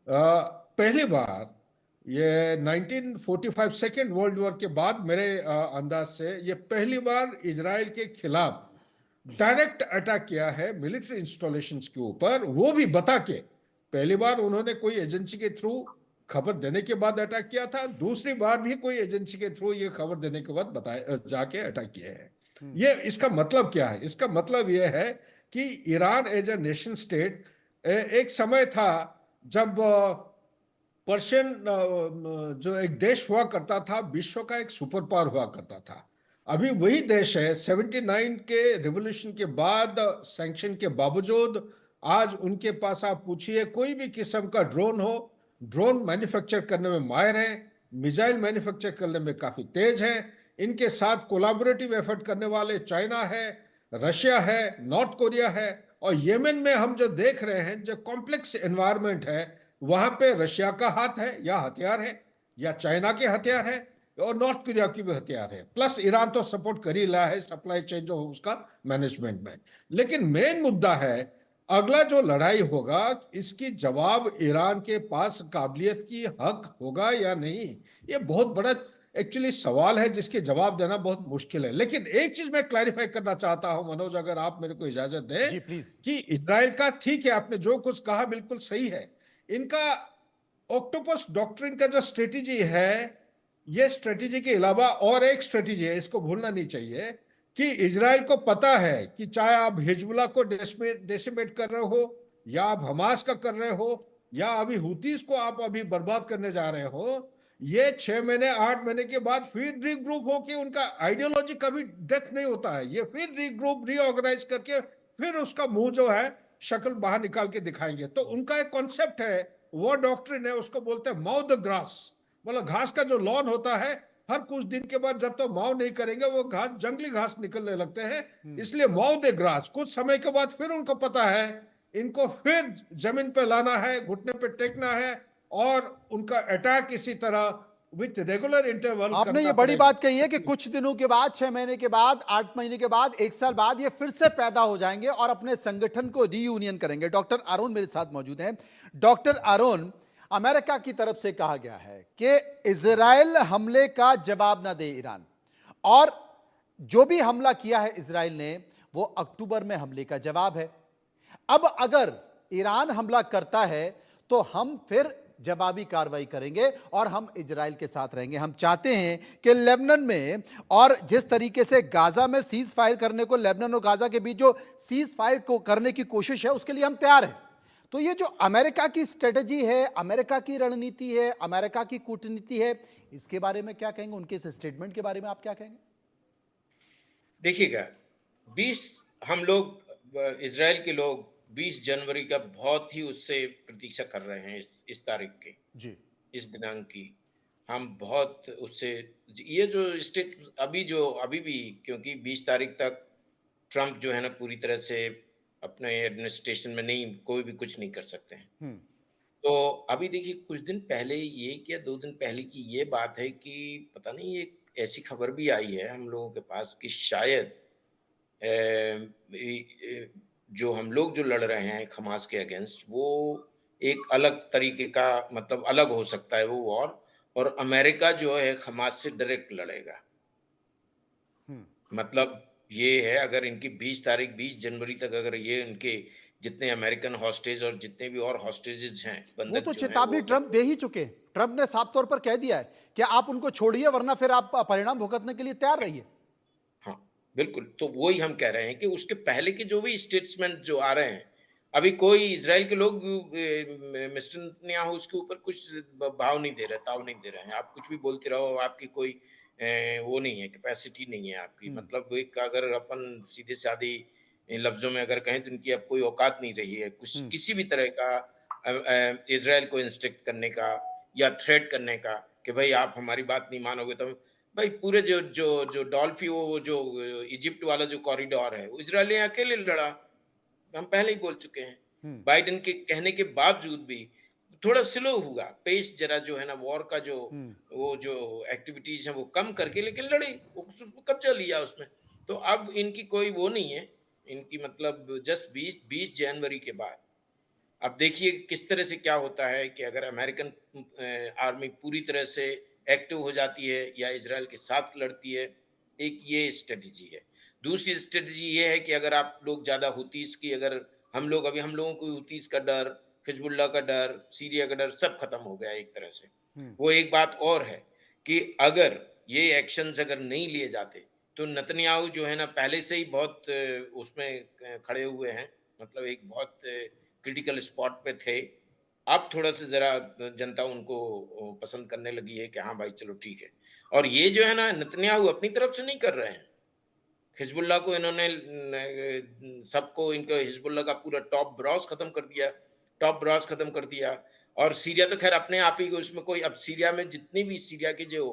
पहली बार ये 1945 सेकेंड वर्ल्ड वॉर के बाद मेरे अंदाज से ये पहली बार इजराइल के खिलाफ डायरेक्ट अटैक किया है मिलिट्री इंस्टॉलेशंस के ऊपर, वो भी बता के। पहली बार उन्होंने कोई एजेंसी के थ्रू खबर देने के बाद अटैक किया था, दूसरी बार भी कोई एजेंसी के थ्रू ये खबर देने के बाद बताया जाके अटैक किए हैं। ये इसका मतलब क्या है? इसका मतलब यह है कि Iran as a nation state, एक समय था जब पर्शियन जो एक देश हुआ करता था, विश्व का एक सुपर पावर हुआ करता था। अभी वही देश है। 79 के रिवॉल्यूशन के बाद, सैंक्शन के बावजूद, आज उनके पास आप पूछिए कोई भी किस्म का ड्रोन हो, ड्रोन मैन्युफैक्चर करने में माहिर है, मिसाइल मैन्युफैक्चर करने में काफी तेज है। इनके साथ कोलैबोरेटिव एफर्ट करने वाले चाइना है, रशिया है, नॉर्थ कोरिया है, और येमेन में हम जो देख रहे हैं, जो कॉम्प्लेक्स एनवायरनमेंट है, वहां पे रशिया का हाथ है या हथियार है, या चाइना के हथियार है, और नॉर्थ कोरिया की भी हथियार है। प्लस ईरान तो सपोर्ट कर ही रहा है सप्लाई चेन जो उसका मैनेजमेंट में। लेकिन मेन मुद्दा है, अगला जो लड़ाई होगा, इसकी जवाब ईरान के पास काबिलियत की हक होगा या नहीं, ये बहुत बड़ा एक्चुअली सवाल है जिसके जवाब देना बहुत मुश्किल है। लेकिन एक चीज मैं क्लैरिफाई करना चाहता हूं मनोज, अगर आप मेरे को इजाजत दें, जी प्लीज। कि इजराइल का, ठीक है आपने जो कुछ कहा बिल्कुल सही है, इनका ऑक्टोपस डॉक्ट्रिन का जो स्ट्रेटेजी है, ये स्ट्रेटेजी के अलावा और एक स्ट्रेटेजी है, इसको भूलना नहीं चाहिए, कि इजराइल को पता है कि चाहे आप हिजबुल्लाह को डेसिमेट कर रहे हो, या आप हमास का कर रहे हो, या अभी हुतीस को आप अभी बर्बाद करने जा रहे हो, ये 6 महीने 8 महीने के बाद फिर रीग्रुप होके, उनका आइडियोलॉजी कभी डेथ नहीं होता है, ये फिर रीग्रुप रीऑर्गेनाइज करके फिर उसका मुंह जो है शक्ल बाहर निकाल के दिखाएंगे। तो उनका एक कॉन्सेप्ट है, वो डॉक्ट्रिन है, उसको बोलते हैं माउ द ग्रास, मतलब घास का जो लॉन होता है, हर कुछ दिन के बाद जब तक तो माव नहीं करेंगे वो घास, जंगली घास निकलने लगते हैं, इसलिए माव दे ग्रास। कुछ समय के बाद फिर उनको पता है इनको फिर जमीन पे लाना है, घुटने पे टेकना है, और उनका अटैक इसी तरह विथ रेगुलर इंटरवल। आपने ये बड़ी बात कही है कि कुछ दिनों के बाद, 6 महीने के बाद, 8 महीने के बाद, 1 साल बाद ये फिर से पैदा हो जाएंगे और अपने संगठन को रीयूनियन करेंगे। डॉक्टर आरोन मेरे साथ मौजूद हैं। डॉक्टर आरोन, अमेरिका की तरफ से कहा गया है कि इजराइल हमले का जवाब ना दे ईरान, और जो भी हमला किया है इजराइल ने वो अक्टूबर में हमले का जवाब है। अब अगर ईरान हमला करता है तो हम फिर जवाबी कार्रवाई करेंगे और हम इजराइल के साथ रहेंगे। हम चाहते हैं कि लेबनान में, और जिस तरीके से गाजा में सीज फायर करने को, लेबनान और गाजा के बीच जो सीज फायर को करने की कोशिश है, उसके लिए हम तैयार हैं। तो ये जो अमेरिका की स्ट्रेटजी है, अमेरिका की रणनीति है, अमेरिका की कूटनीति है, इसके बारे में क्या कहेंगे? उनके इस स्टेटमेंट के बारे में आप क्या कहेंगे? देखिएगा, 20 हम लोग, इजराइल के लोग 20 जनवरी का बहुत ही उससे प्रतीक्षा कर रहे हैं, इस तारीख की जी, इस दिनांक की। हम बहुत उससे, ये जो स्टेट अभी भी, क्योंकि 20 तारीख तक ट्रंप जो है ना पूरी तरह से अपने एडमिनिस्ट्रेशन में नहीं, कोई भी कुछ नहीं कर सकते हैं। तो अभी देखिए, कुछ दिन पहले, ये क्या 2 दिन पहले की ये बात है कि पता नहीं, एक ऐसी खबर भी आई है हम लोगों के पास कि शायद जो हम लोग जो लड़ रहे हैं हमास के अगेंस्ट, वो एक अलग तरीके का, मतलब अलग हो सकता है वो वॉर, और अमेरिका जो है हमास से डायरेक्ट लड़ेगा। मतलब ये है, अगर इनकी 20 जनवरी तक अगर ये इनके जितने अमेरिकन हॉस्टेज और जितने भी और हॉस्टेजेस हैं, वो बंधक तो जो हैं, चेतावनी ट्रंप दे ही चुके। ट्रंप ने साफ तौर पर कह दिया है कि आप उनको छोड़िए, वरना फिर आप परिणाम भुगतने के लिए तैयार रहिए। हाँ, बिल्कुल। तो वही हम कह रहे हैं कि उसके पहले के जो भी स्टेट्समेंट जो आ रहे हैं, अभी कोई इजराइल के लोग मिस्टर नेतन्याहू उसके ऊपर कुछ भाव नहीं दे रहे, ताव नहीं दे रहे हैं। आप कुछ भी बोलते रहो, आपकी कोई वो नहीं है, कैपेसिटी नहीं है आपकी। मतलब एक, अगर अपन सीधे साधे लफ्जों में अगर कहें, तो इनकी अब कोई औकात नहीं रही है कुछ किसी भी तरह का इजराइल को इंस्ट्रक्ट करने का या थ्रेट करने का, कि भाई आप हमारी बात नहीं मानोगे तो भाई पूरे जो जो जो डॉल्फी, वो जो इजिप्ट वाला जो कॉरिडोर है, वो इजराइल ने अकेले लड़ा। हम पहले ही बोल चुके हैं। बाइडेन के कहने के बावजूद भी थोड़ा स्लो हुआ पेस, जरा जो है ना वॉर का जो वो जो एक्टिविटीज है वो कम करके, लेकिन लड़े, वो कब्जा लिया उसमें। तो अब इनकी कोई वो नहीं है, इनकी मतलब जस्ट 20 जनवरी के बाद। अब देखिए किस तरह से क्या होता है कि अगर अमेरिकन आर्मी पूरी तरह से एक्टिव हो जाती है या इजराइल के साथ लड़ती है, एक ये स्ट्रेटजी है। दूसरी स्ट्रेटजी ये है कि अगर आप लोग ज्यादा हुतीस की, अगर हम लोगों को हुतीस का डर, हिजबुल्लाह का डर, सीरिया का डर सब खत्म हो गया एक तरह से। वो एक बात और है कि अगर ये एक्शंस अगर नहीं लिए जाते, तो नेतन्याहू जो है ना पहले से ही बहुत उसमें खड़े हुए हैं, मतलब एक बहुत क्रिटिकल स्पॉट पे थे। अब थोड़ा सा जरा जनता उनको पसंद करने लगी है कि हाँ भाई चलो ठीक है। और ये जो है ना नेतन्याहू अपनी तरफ से नहीं कर रहे हैं। हिजबुल्लाह को इन्होंने सबको, इनका हिजबुल्लाह का पूरा टॉप ब्रास खत्म कर दिया। और सीरिया तो खैर अपने आप ही, उसमें कोई, अब सीरिया में जितनी भी सीरिया के जो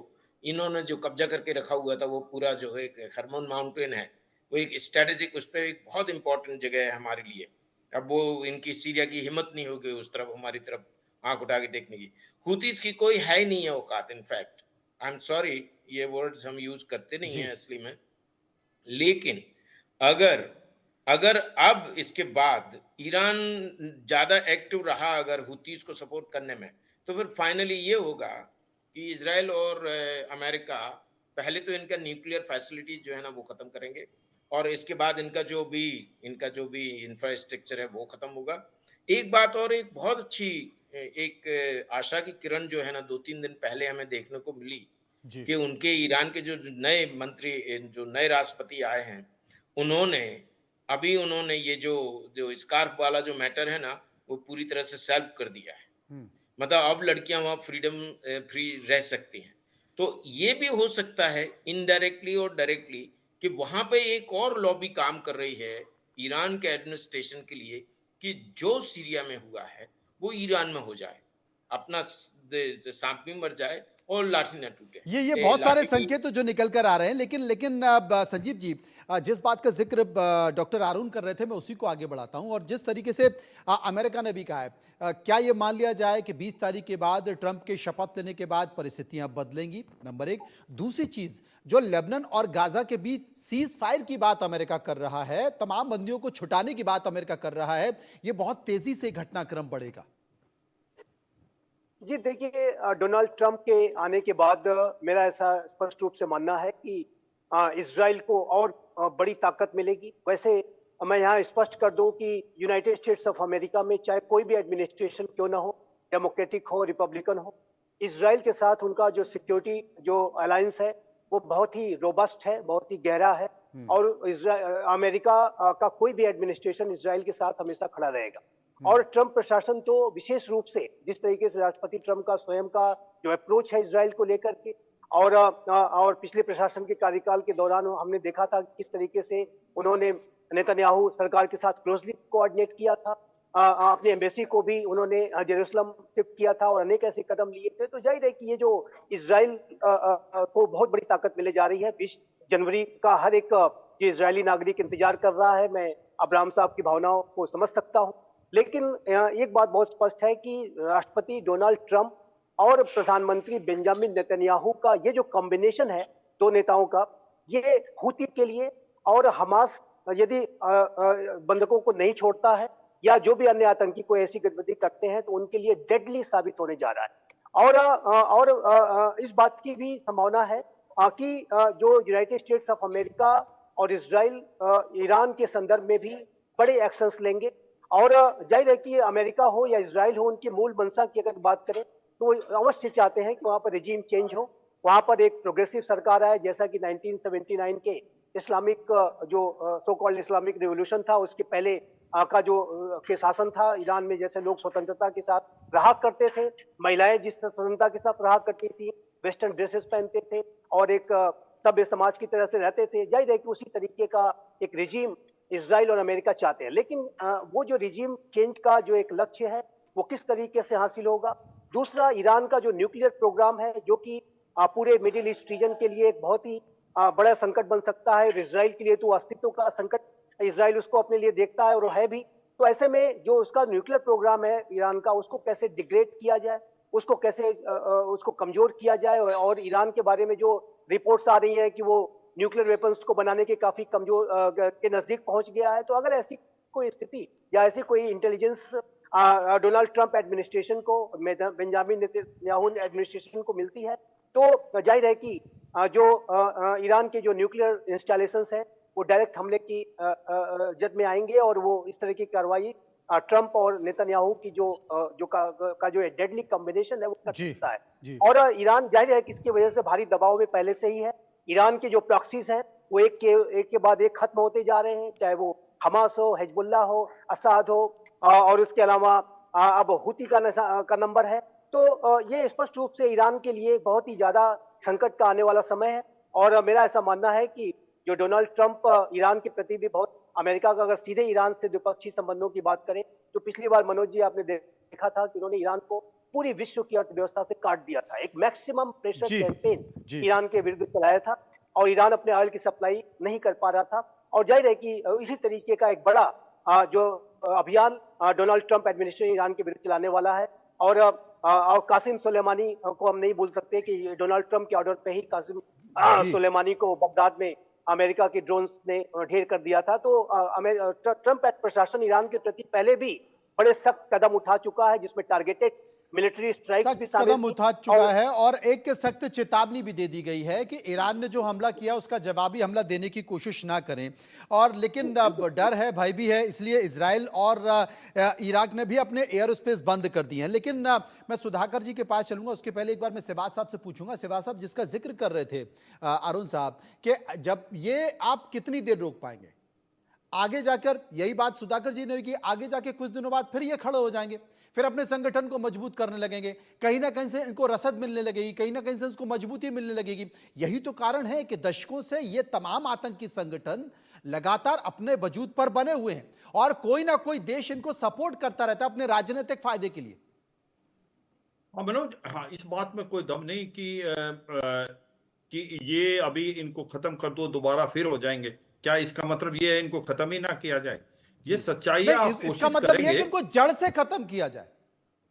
इन्होंने जो कब्जा करके रखा हुआ था, वो पूरा जो है हरमोन माउंटेन है, वो एक स्ट्रेटेजिक, उस पर एक बहुत इंपॉर्टेंट जगह है हमारे लिए। अब वो इनकी सीरिया की हिम्मत नहीं होगी उस तरफ, हमारी तरफ आंख उठा के देखने की। हुतीस की कोई है ही नहीं है औकात। इनफैक्ट आई एम सॉरी, ये वर्ड्स हम यूज करते नहीं है असली में, लेकिन अगर अगर अब इसके बाद ईरान ज़्यादा एक्टिव रहा अगर हुतीज़ को सपोर्ट करने में, तो फिर फाइनली ये होगा कि इज़राइल और अमेरिका पहले तो इनका न्यूक्लियर फैसिलिटीज़ जो है ना वो ख़त्म करेंगे और इसके बाद इनका जो भी इंफ्रास्ट्रक्चर है वो ख़त्म होगा। एक बात और एक बहुत अच्छी एक आशा की किरण जो है ना 2-3 दिन पहले हमें देखने को मिली जी। कि उनके ईरान के जो नए मंत्री जो नए राष्ट्रपति आए हैं, उन्होंने ये जो स्कार्फ वाला जो मैटर है ना, वो पूरी तरह से सॉल्व कर दिया है। हुँ। मतलब अब लड़कियाँ वहाँ फ्री रह सकती हैं। तो ये भी हो सकता है इनडायरेक्टली और डायरेक्टली कि वहाँ पे एक और लॉबी काम कर रही है ईरान के एडमिनिस्ट्रेशन के लिए कि जो सीरिया में हुआ है, वो ईरान में हो जाए। अपना साँप भी मर जाए और लाठी ना टूटे। ये बहुत सारे लाठी की संकेत तो जो निकल कर आ रहे हैं, लेकिन संजीव जी, जिस बात का ज़िक्र डॉक्टर आरून कर रहे थे, मैं उसी को आगे बढ़ाता हूँ। और जिस तरीके से अमेरिका ने भी कहा है, क्या ये मान लिया जाए कि 20 तारीख के बाद, ट्रंप के शपथ लेने के बाद परिस्थितियां बदलेंगी? नंबर एक। दूसरी चीज़, जो लेबनान और गाज़ा के बीच सीज़ फायर की बात अमेरिका कर रहा है, तमाम बंदियों को छुटाने की बात अमेरिका कर रहा है, ये बहुत तेज़ी से घटनाक्रम बढ़ेगा। जी देखिए, डोनाल्ड ट्रंप के आने के बाद मेरा ऐसा स्पष्ट रूप से मानना है कि इजराइल को और बड़ी ताकत मिलेगी। वैसे मैं यहाँ स्पष्ट कर दूं कि यूनाइटेड स्टेट्स ऑफ अमेरिका में चाहे कोई भी एडमिनिस्ट्रेशन क्यों ना हो, डेमोक्रेटिक हो, रिपब्लिकन हो, इजराइल के साथ उनका जो सिक्योरिटी जो अलायंस है वो बहुत ही रोबस्ट है, बहुत ही गहरा है। और अमेरिका का कोई भी एडमिनिस्ट्रेशन इजराइल के साथ हमेशा खड़ा रहेगा। और ट्रंप प्रशासन तो विशेष रूप से जिस तरीके से राष्ट्रपति ट्रंप का स्वयं का जो अप्रोच है इजराइल को लेकर के, और पिछले प्रशासन के कार्यकाल के दौरान हमने देखा था किस तरीके से उन्होंने नेतन्याहू सरकार के साथ क्लोजली कोऑर्डिनेट किया था। अपने एम्बेसी को भी उन्होंने जेरूसलम शिफ्ट किया था और अनेक ऐसे कदम लिए थे। तो जाहिर है कि ये जो इजराइल को बहुत बड़ी ताकत मिले जा रही है। 20 जनवरी का हर एक जो इजरायली नागरिक इंतजार कर रहा है। मैं अब्राहम साहब की भावनाओं को समझ सकता हूँ, लेकिन एक बात बहुत स्पष्ट है कि राष्ट्रपति डोनाल्ड ट्रंप और प्रधानमंत्री बेंजामिन नेतन्याहू का ये जो कॉम्बिनेशन है दो नेताओं का, ये हूती के लिए और हमास यदि बंधकों को नहीं छोड़ता है या जो भी अन्य आतंकी कोई ऐसी गतिविधि करते हैं तो उनके लिए डेडली साबित होने जा रहा है। और इस बात की भी संभावना है कि जो यूनाइटेड स्टेट्स ऑफ अमेरिका और इजराइल ईरान के संदर्भ में भी बड़े एक्शंस लेंगे। और जाहिर है कि अमेरिका हो या इजराइल हो, उनकी मूल मंशा की अगर बात करें तो वो अवश्य चाहते हैं कि वहां पर रिजीम चेंज हो, वहां पर एक प्रोग्रेसिव सरकार आए, जैसा कि 1979 के इस्लामिक जो सो कॉल्ड इस्लामिक रिवॉल्यूशन था उसके पहले का जो के शासन था ईरान में, जैसे लोग स्वतंत्रता के साथ रहा करते थे, महिलाएं जिस स्वतंत्रता के साथ रहा करती थी, वेस्टर्न ड्रेसेस पहनते थे और एक सभ्य समाज की तरह से रहते थे। जाहिर है कि उसी तरीके का एक रिजीम इजराइल और अमेरिका चाहते हैं। लेकिन वो जो रिजीम चेंज का जो एक लक्ष्य है वो किस तरीके से हासिल होगा। दूसरा, ईरान का जो न्यूक्लियर प्रोग्राम है जो कि पूरे मिडिल ईस्ट रीजन के लिए एक बहुत ही बड़ा संकट बन सकता है। इजराइल के लिए तो अस्तित्व का संकट, इजराइल उसको अपने लिए देखता है और वो है भी। तो ऐसे में जो उसका न्यूक्लियर प्रोग्राम है ईरान का, उसको कैसे डिग्रेड किया जाए, उसको कैसे उसको कमजोर किया जाए। और ईरान के बारे में जो रिपोर्ट्स आ रही हैं कि वो न्यूक्लियर वेपन्स को बनाने के काफी कमजोर के नजदीक पहुंच गया है। तो अगर ऐसी कोई स्थिति या ऐसी कोई इंटेलिजेंस डोनाल्ड ट्रंप एडमिनिस्ट्रेशन को, बेंजामिन नेतन्याहू एडमिनिस्ट्रेशन को मिलती है तो जाहिर है कि जो ईरान के जो न्यूक्लियर इंस्टॉलेशंस है वो डायरेक्ट हमले की जद में आएंगे और वो इस तरह की कार्रवाई ट्रंप और नेतन्याहू की का जो डेडली कॉम्बिनेशन है वो कर सकता है। और ईरान जाहिर है कि इसकी वजह से भारी दबाव में पहले से ही है। ईरान के जो प्रॉक्सीज हैं वो एक के बाद एक खत्म होते जा रहे हैं, चाहे वो हमास हो, हिजबुल्लाह हो, असाद हो, और उसके अलावा अब हुती का नंबर है। तो ये स्पष्ट रूप से ईरान के लिए बहुत ही ज्यादा संकट का आने वाला समय है। और मेरा ऐसा मानना है कि जो डोनाल्ड ट्रंप ईरान के प्रति भी बहुत, अमेरिका का अगर सीधे ईरान से द्विपक्षीय संबंधों की बात करें तो पिछली बार मनोज जी आपने देखा था कि उन्होंने ईरान को पूरी विश्व की अर्थव्यवस्था से काट दिया था। एक मैक्सिमम प्रेशर कैंपेन ईरान के विरुद्ध चलाया था और ईरान अपने ऑयल की सप्लाई नहीं कर पा रहा था। और जाहिर है कि इसी तरीके का एक बड़ा जो अभियान डोनाल्ड ट्रंप एडमिनिस्ट्रेशन ईरान के विरुद्ध चलाने वाला है। और कासिम सुलेमानी को हम नहीं भूल सकते कि डोनाल्ड ट्रंप के ऑर्डर पे ही कासिम सुलेमानी को बगदाद में अमेरिका के ड्रोन्स ने ढेर कर दिया था। तो ट्रंप प्रशासन ईरान के प्रति पहले भी बड़े सख्त कदम उठा चुका है, जिसमें टारगेटेड मिलिट्री स्ट्राइक्स भी सख्त शामिल कदम थी। उठा चुका है और एक सख्त चेतावनी भी दे दी गई है कि ईरान ने जो हमला किया उसका जवाबी हमला देने की कोशिश ना करें। और लेकिन डर है, भय भी है, इसलिए इजराइल और इराक ने भी अपने एयर स्पेस बंद कर दिए हैं। लेकिन मैं सुधाकर जी के पास चलूंगा, उसके पहले एक बार मैं सिवाज साहब से पूछूंगा। सिवाज साहब, जिसका जिक्र कर रहे थे अरुण साहब कि जब ये आप कितनी देर रोक पाएंगे आगे जाकर, यही बात सुधाकर जी ने की, आगे जाके कुछ दिनों बाद फिर ये खड़े हो जाएंगे, फिर अपने संगठन को मजबूत करने लगेंगे, कहीं ना कहीं से इनको रसद मिलने लगेगी, कहीं ना कहीं से इसको मजबूती मिलने लगेगी। यही तो कारण है कि दशकों से ये तमाम आतंकी संगठन लगातार अपने वजूद पर बने हुए हैं और कोई ना कोई देश इनको सपोर्ट करता रहता है अपने राजनीतिक फायदे के लिए। हाँ मनोज, हाँ इस बात में कोई दम नहीं कि ये अभी इनको खत्म कर दो दोबारा फिर हो जाएंगे। क्या इसका मतलब ये है इनको खत्म ही ना किया जाए? ये सच्चाई आप इसका कोशिश मतलब ये है करेंगे कि इनको जड़ से खत्म किया जाए,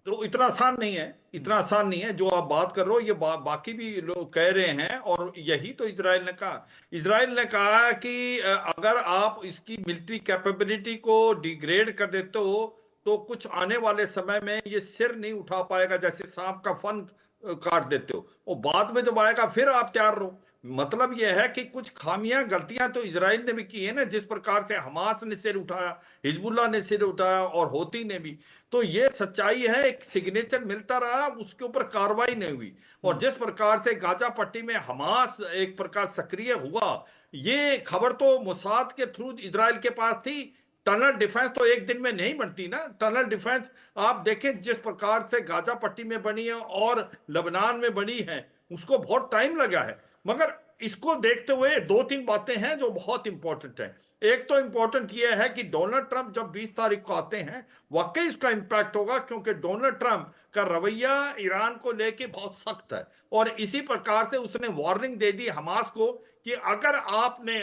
तो इतना आसान नहीं है, इतना आसान नहीं है जो आप बात कर रहे हो। ये बाकी भी लोग कह रहे हैं और यही तो इजराइल ने कहा। इजराइल ने कहा कि अगर आप इसकी मिलिट्री कैपेबिलिटी को डिग्रेड कर देते हो तो कुछ आने वाले समय में ये सिर नहीं उठा पाएगा, जैसे सांप का फन काट देते हो, और बाद में जब आएगा फिर आप तैयार रहो। मतलब यह है कि कुछ खामियां गलतियां तो इजराइल ने भी की है ना, जिस प्रकार से हमास ने सिर उठाया, हिजबुल्लाह ने सिर उठाया और होती ने भी। तो ये सच्चाई है, एक सिग्नेचर मिलता रहा, उसके ऊपर कार्रवाई नहीं हुई। और जिस प्रकार से गाजा पट्टी में हमास एक प्रकार सक्रिय हुआ, ये खबर तो मोसाद के थ्रू इजराइल के पास थी। टनल डिफेंस तो एक दिन में नहीं बनती ना। टनल डिफेंस आप देखें जिस प्रकार से गाजा पट्टी में बनी है और लबनान में बनी है, उसको बहुत टाइम लगा है। मगर इसको देखते हुए दो तीन बातें हैं जो बहुत इंपॉर्टेंट है। एक तो इंपॉर्टेंट यह है कि डोनाल्ड ट्रंप जब 20 तारीख को आते हैं, वाकई इसका इंपैक्ट होगा, क्योंकि डोनाल्ड ट्रंप का रवैया ईरान को लेके बहुत सख्त है। और इसी प्रकार से उसने वार्निंग दे दी हमास को कि अगर आपने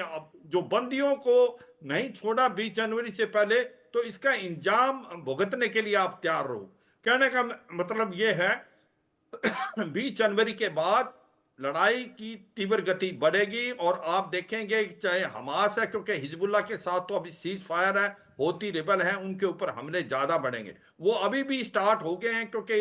जो बंदियों को नहीं छोड़ा 20 जनवरी से पहले, तो इसका इंजाम भुगतने के लिए आप तैयार रहो। कहने का मतलब यह है 20 जनवरी के बाद लड़ाई की तीव्र गति बढ़ेगी। और आप देखेंगे चाहे हमास है, क्योंकि हिजबुल्लाह के साथ तो अभी सीज फायर है, होती रिबल है, उनके ऊपर हमले ज्यादा बढ़ेंगे। वो अभी भी स्टार्ट हो गए हैं, क्योंकि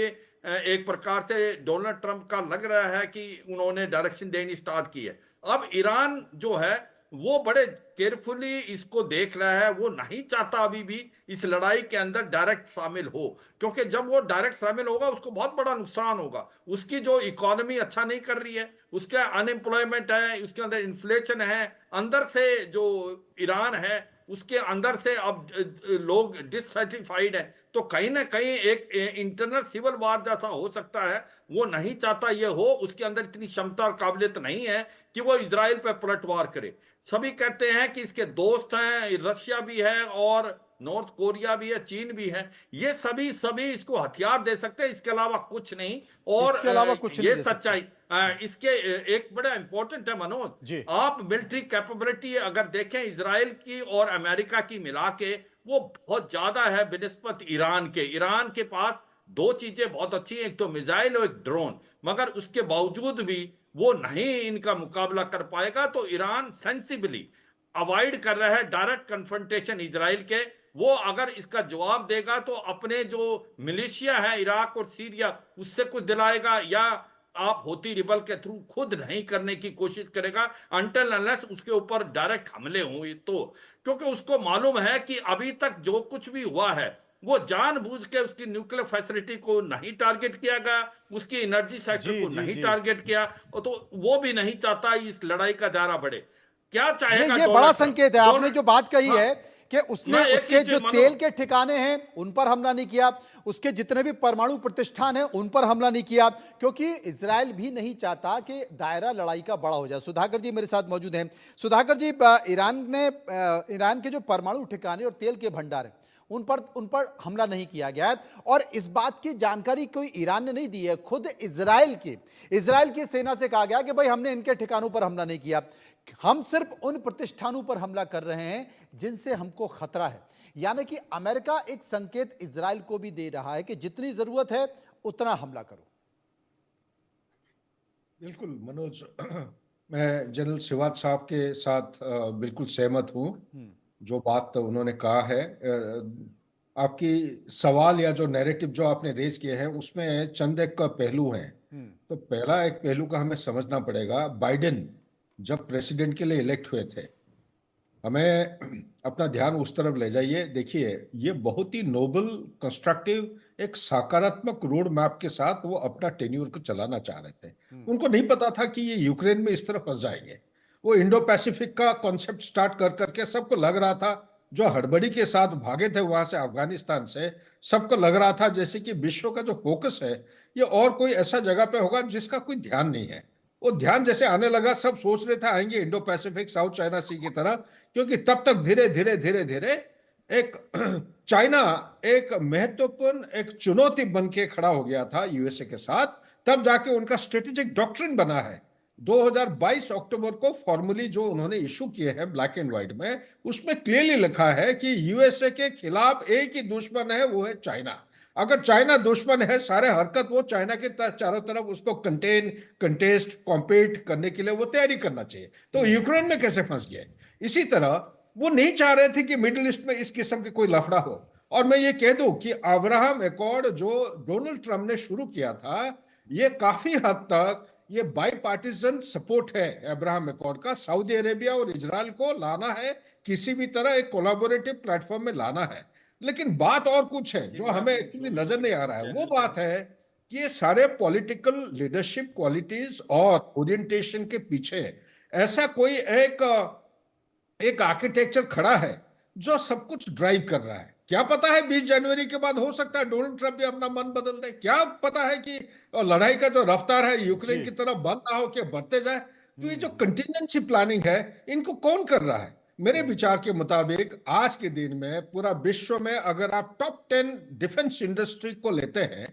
एक प्रकार से डोनाल्ड ट्रंप का लग रहा है कि उन्होंने डायरेक्शन देनी स्टार्ट की है। अब ईरान जो है वो बड़े केयरफुली इसको देख रहा है, वो नहीं चाहता अभी भी इस लड़ाई के अंदर डायरेक्ट शामिल हो, क्योंकि जब वो डायरेक्ट शामिल होगा उसको बहुत बड़ा नुकसान होगा। उसकी जो इकोनॉमी अच्छा नहीं कर रही है, उसका अनएम्प्लॉयमेंट है, उसके अंदर इन्फ्लेशन है, अंदर से जो ईरान है उसके अंदर से अब लोग डिससेटिस्फाइड है। तो कहीं ना कहीं एक इंटरनल सिविल वार जैसा हो सकता है, वो नहीं चाहता ये हो। उसके अंदर इतनी क्षमता और काबिलियत नहीं है कि वो इजराइल पर पलटवार करे। सभी कहते हैं कि इसके दोस्त हैं, रशिया भी है और नॉर्थ कोरिया भी है, चीन भी है, ये सभी इसको हथियार दे सकते हैं, इसके अलावा कुछ नहीं। और इसके अलावा कुछ ये नहीं सच्चाई इसके एक बड़ा इंपॉर्टेंट है मनोज। जी। आप मिलिट्री कैपेबिलिटी अगर देखें इजराइल की और अमेरिका की मिला के, वो बहुत ज्यादा है बिनिस्बत ईरान के। ईरान के पास दो चीजें बहुत अच्छी हैं, एक तो मिसाइल और एक ड्रोन, मगर उसके बावजूद भी वो नहीं इनका मुकाबला कर पाएगा। तो ईरान सेंसिबली अवॉइड कर रहा है डायरेक्ट कन्फ्रंटेशन इजराइल के। वो अगर इसका जवाब देगा तो अपने जो मिलिशिया है इराक और सीरिया, उससे कुछ दिलाएगा, या आप होती रिबल के थ्रू खुद नहीं करने की कोशिश करेगा अनटिल अनलेस उसके ऊपर डायरेक्ट हमले हुए तो। क्योंकि उसको मालूम है कि अभी तक जो कुछ भी हुआ है वो जानबूझ के उसकी न्यूक्लियर फैसिलिटी को नहीं टारगेट किया गया, उसकी एनर्जी सेक्टर को नहीं टारगेट किया, तो वो भी नहीं चाहता इस लड़ाई का दायरा बढ़े। क्या चाहेगा? ये बड़ा संकेत है। आपने जो बात कही है कि उसने उसके जो तेल के ठिकाने हैं उन पर हमला नहीं किया, उसके जितने भी परमाणु प्रतिष्ठान हैं उन पर हमला नहीं किया, क्योंकि इजराइल भी नहीं चाहता कि दायरा लड़ाई का बड़ा हो जाए। सुधाकर जी मेरे साथ मौजूद हैं। सुधाकर जी, ईरान के जो परमाणु ठिकाने और तेल के भंडार हैं उन पर हमला नहीं किया गया है, और इस बात की जानकारी कोई ईरान ने नहीं दी है। खुद इजराइल की सेना से कहा गया कि भाई हमने इनके ठिकानों पर हमला नहीं किया, हम सिर्फ उन प्रतिष्ठानों पर हमला कर रहे हैं जिनसे हमको खतरा है। यानी कि अमेरिका एक संकेत इजराइल को भी दे रहा है कि जितनी जरूरत है उतना हमला करो। बिल्कुल मनोज, मैं जनरल सिवाच साहब के साथ बिल्कुल सहमत हूँ। जो बात उन्होंने कहा है, आपकी सवाल या जो नैरेटिव जो आपने रेज किए हैं उसमें चंद एक पहलू हैं। तो पहला एक पहलू का हमें समझना पड़ेगा, बाइडेन जब प्रेसिडेंट के लिए इलेक्ट हुए थे, हमें अपना ध्यान उस तरफ ले जाइए। देखिए, ये बहुत ही नोबल, कंस्ट्रक्टिव, एक सकारात्मक रोड मैप के साथ वो अपना टेन्यूर को चलाना चाह रहे थे। उनको नहीं पता था कि ये यूक्रेन में इस तरह फंस जाएंगे। वो इंडो पैसिफिक का कॉन्सेप्ट स्टार्ट कर करके सबको लग रहा था, जो हड़बड़ी के साथ भागे थे वहां से, अफगानिस्तान से, सबको लग रहा था जैसे कि विश्व का जो फोकस है ये और कोई ऐसा जगह पे होगा जिसका कोई ध्यान नहीं है। वो ध्यान जैसे आने लगा, सब सोच रहे थे आएंगे इंडो पैसिफिक, साउथ चाइना सी की तरह, क्योंकि तब तक धीरे धीरे धीरे धीरे एक चाइना एक महत्वपूर्ण एक चुनौती बन के खड़ा हो गया था यूएसए के साथ। तब जाके उनका स्ट्रेटेजिक डॉक्ट्रिन बना है 2022 अक्टूबर को, फॉर्मली जो उन्होंने इशू किए हैं ब्लैक एंड व्हाइट में, उसमें क्लियरली लिखा है कि यूएसए के खिलाफ एक ही दुश्मन है, वो है चाइना। अगर चाइना दुश्मन है, सारे हरकत वो चाइना के चारों तरफ उसको कंटेन, कंटेस्ट, कॉम्पीट करने के लिए वो तैयारी करना चाहिए। तो यूक्रेन में कैसे फंस गए? इसी तरह वो नहीं चाह रहे थे कि मिडिल ईस्ट में इस किस्म की कोई लफड़ा हो। और मैं ये कह दूं कि अब्राहम अकॉर्ड जो डोनाल्ड ट्रंप ने शुरू किया था, ये काफी हद तक ये बाई पार्टीजन सपोर्ट है अब्राहम अकॉर्ड का। सऊदी अरेबिया और इजराइल को लाना है, किसी भी तरह एक कोलैबोरेटिव प्लेटफॉर्म में लाना है। लेकिन बात और कुछ है जो हमें एक्चुअली नजर नहीं आ रहा है। वो बात है कि ये सारे पॉलिटिकल लीडरशिप क्वालिटीज और ओरिएंटेशन के पीछे ऐसा कोई एक आर्किटेक्चर खड़ा है जो सब कुछ ड्राइव कर रहा है। क्या पता है 20 जनवरी के बाद हो सकता है डोनाल्ड ट्रंप भी अपना मन बदल दे। क्या पता है कि लड़ाई का जो रफ्तार है यूक्रेन की तरफ बंद ना हो के बढ़ते जाए। तो ये जो कंटिजेंसी प्लानिंग है, इनको कौन कर रहा है? मेरे विचार के मुताबिक आज के दिन में पूरा विश्व में अगर आप टॉप 10 डिफेंस इंडस्ट्री को लेते हैं,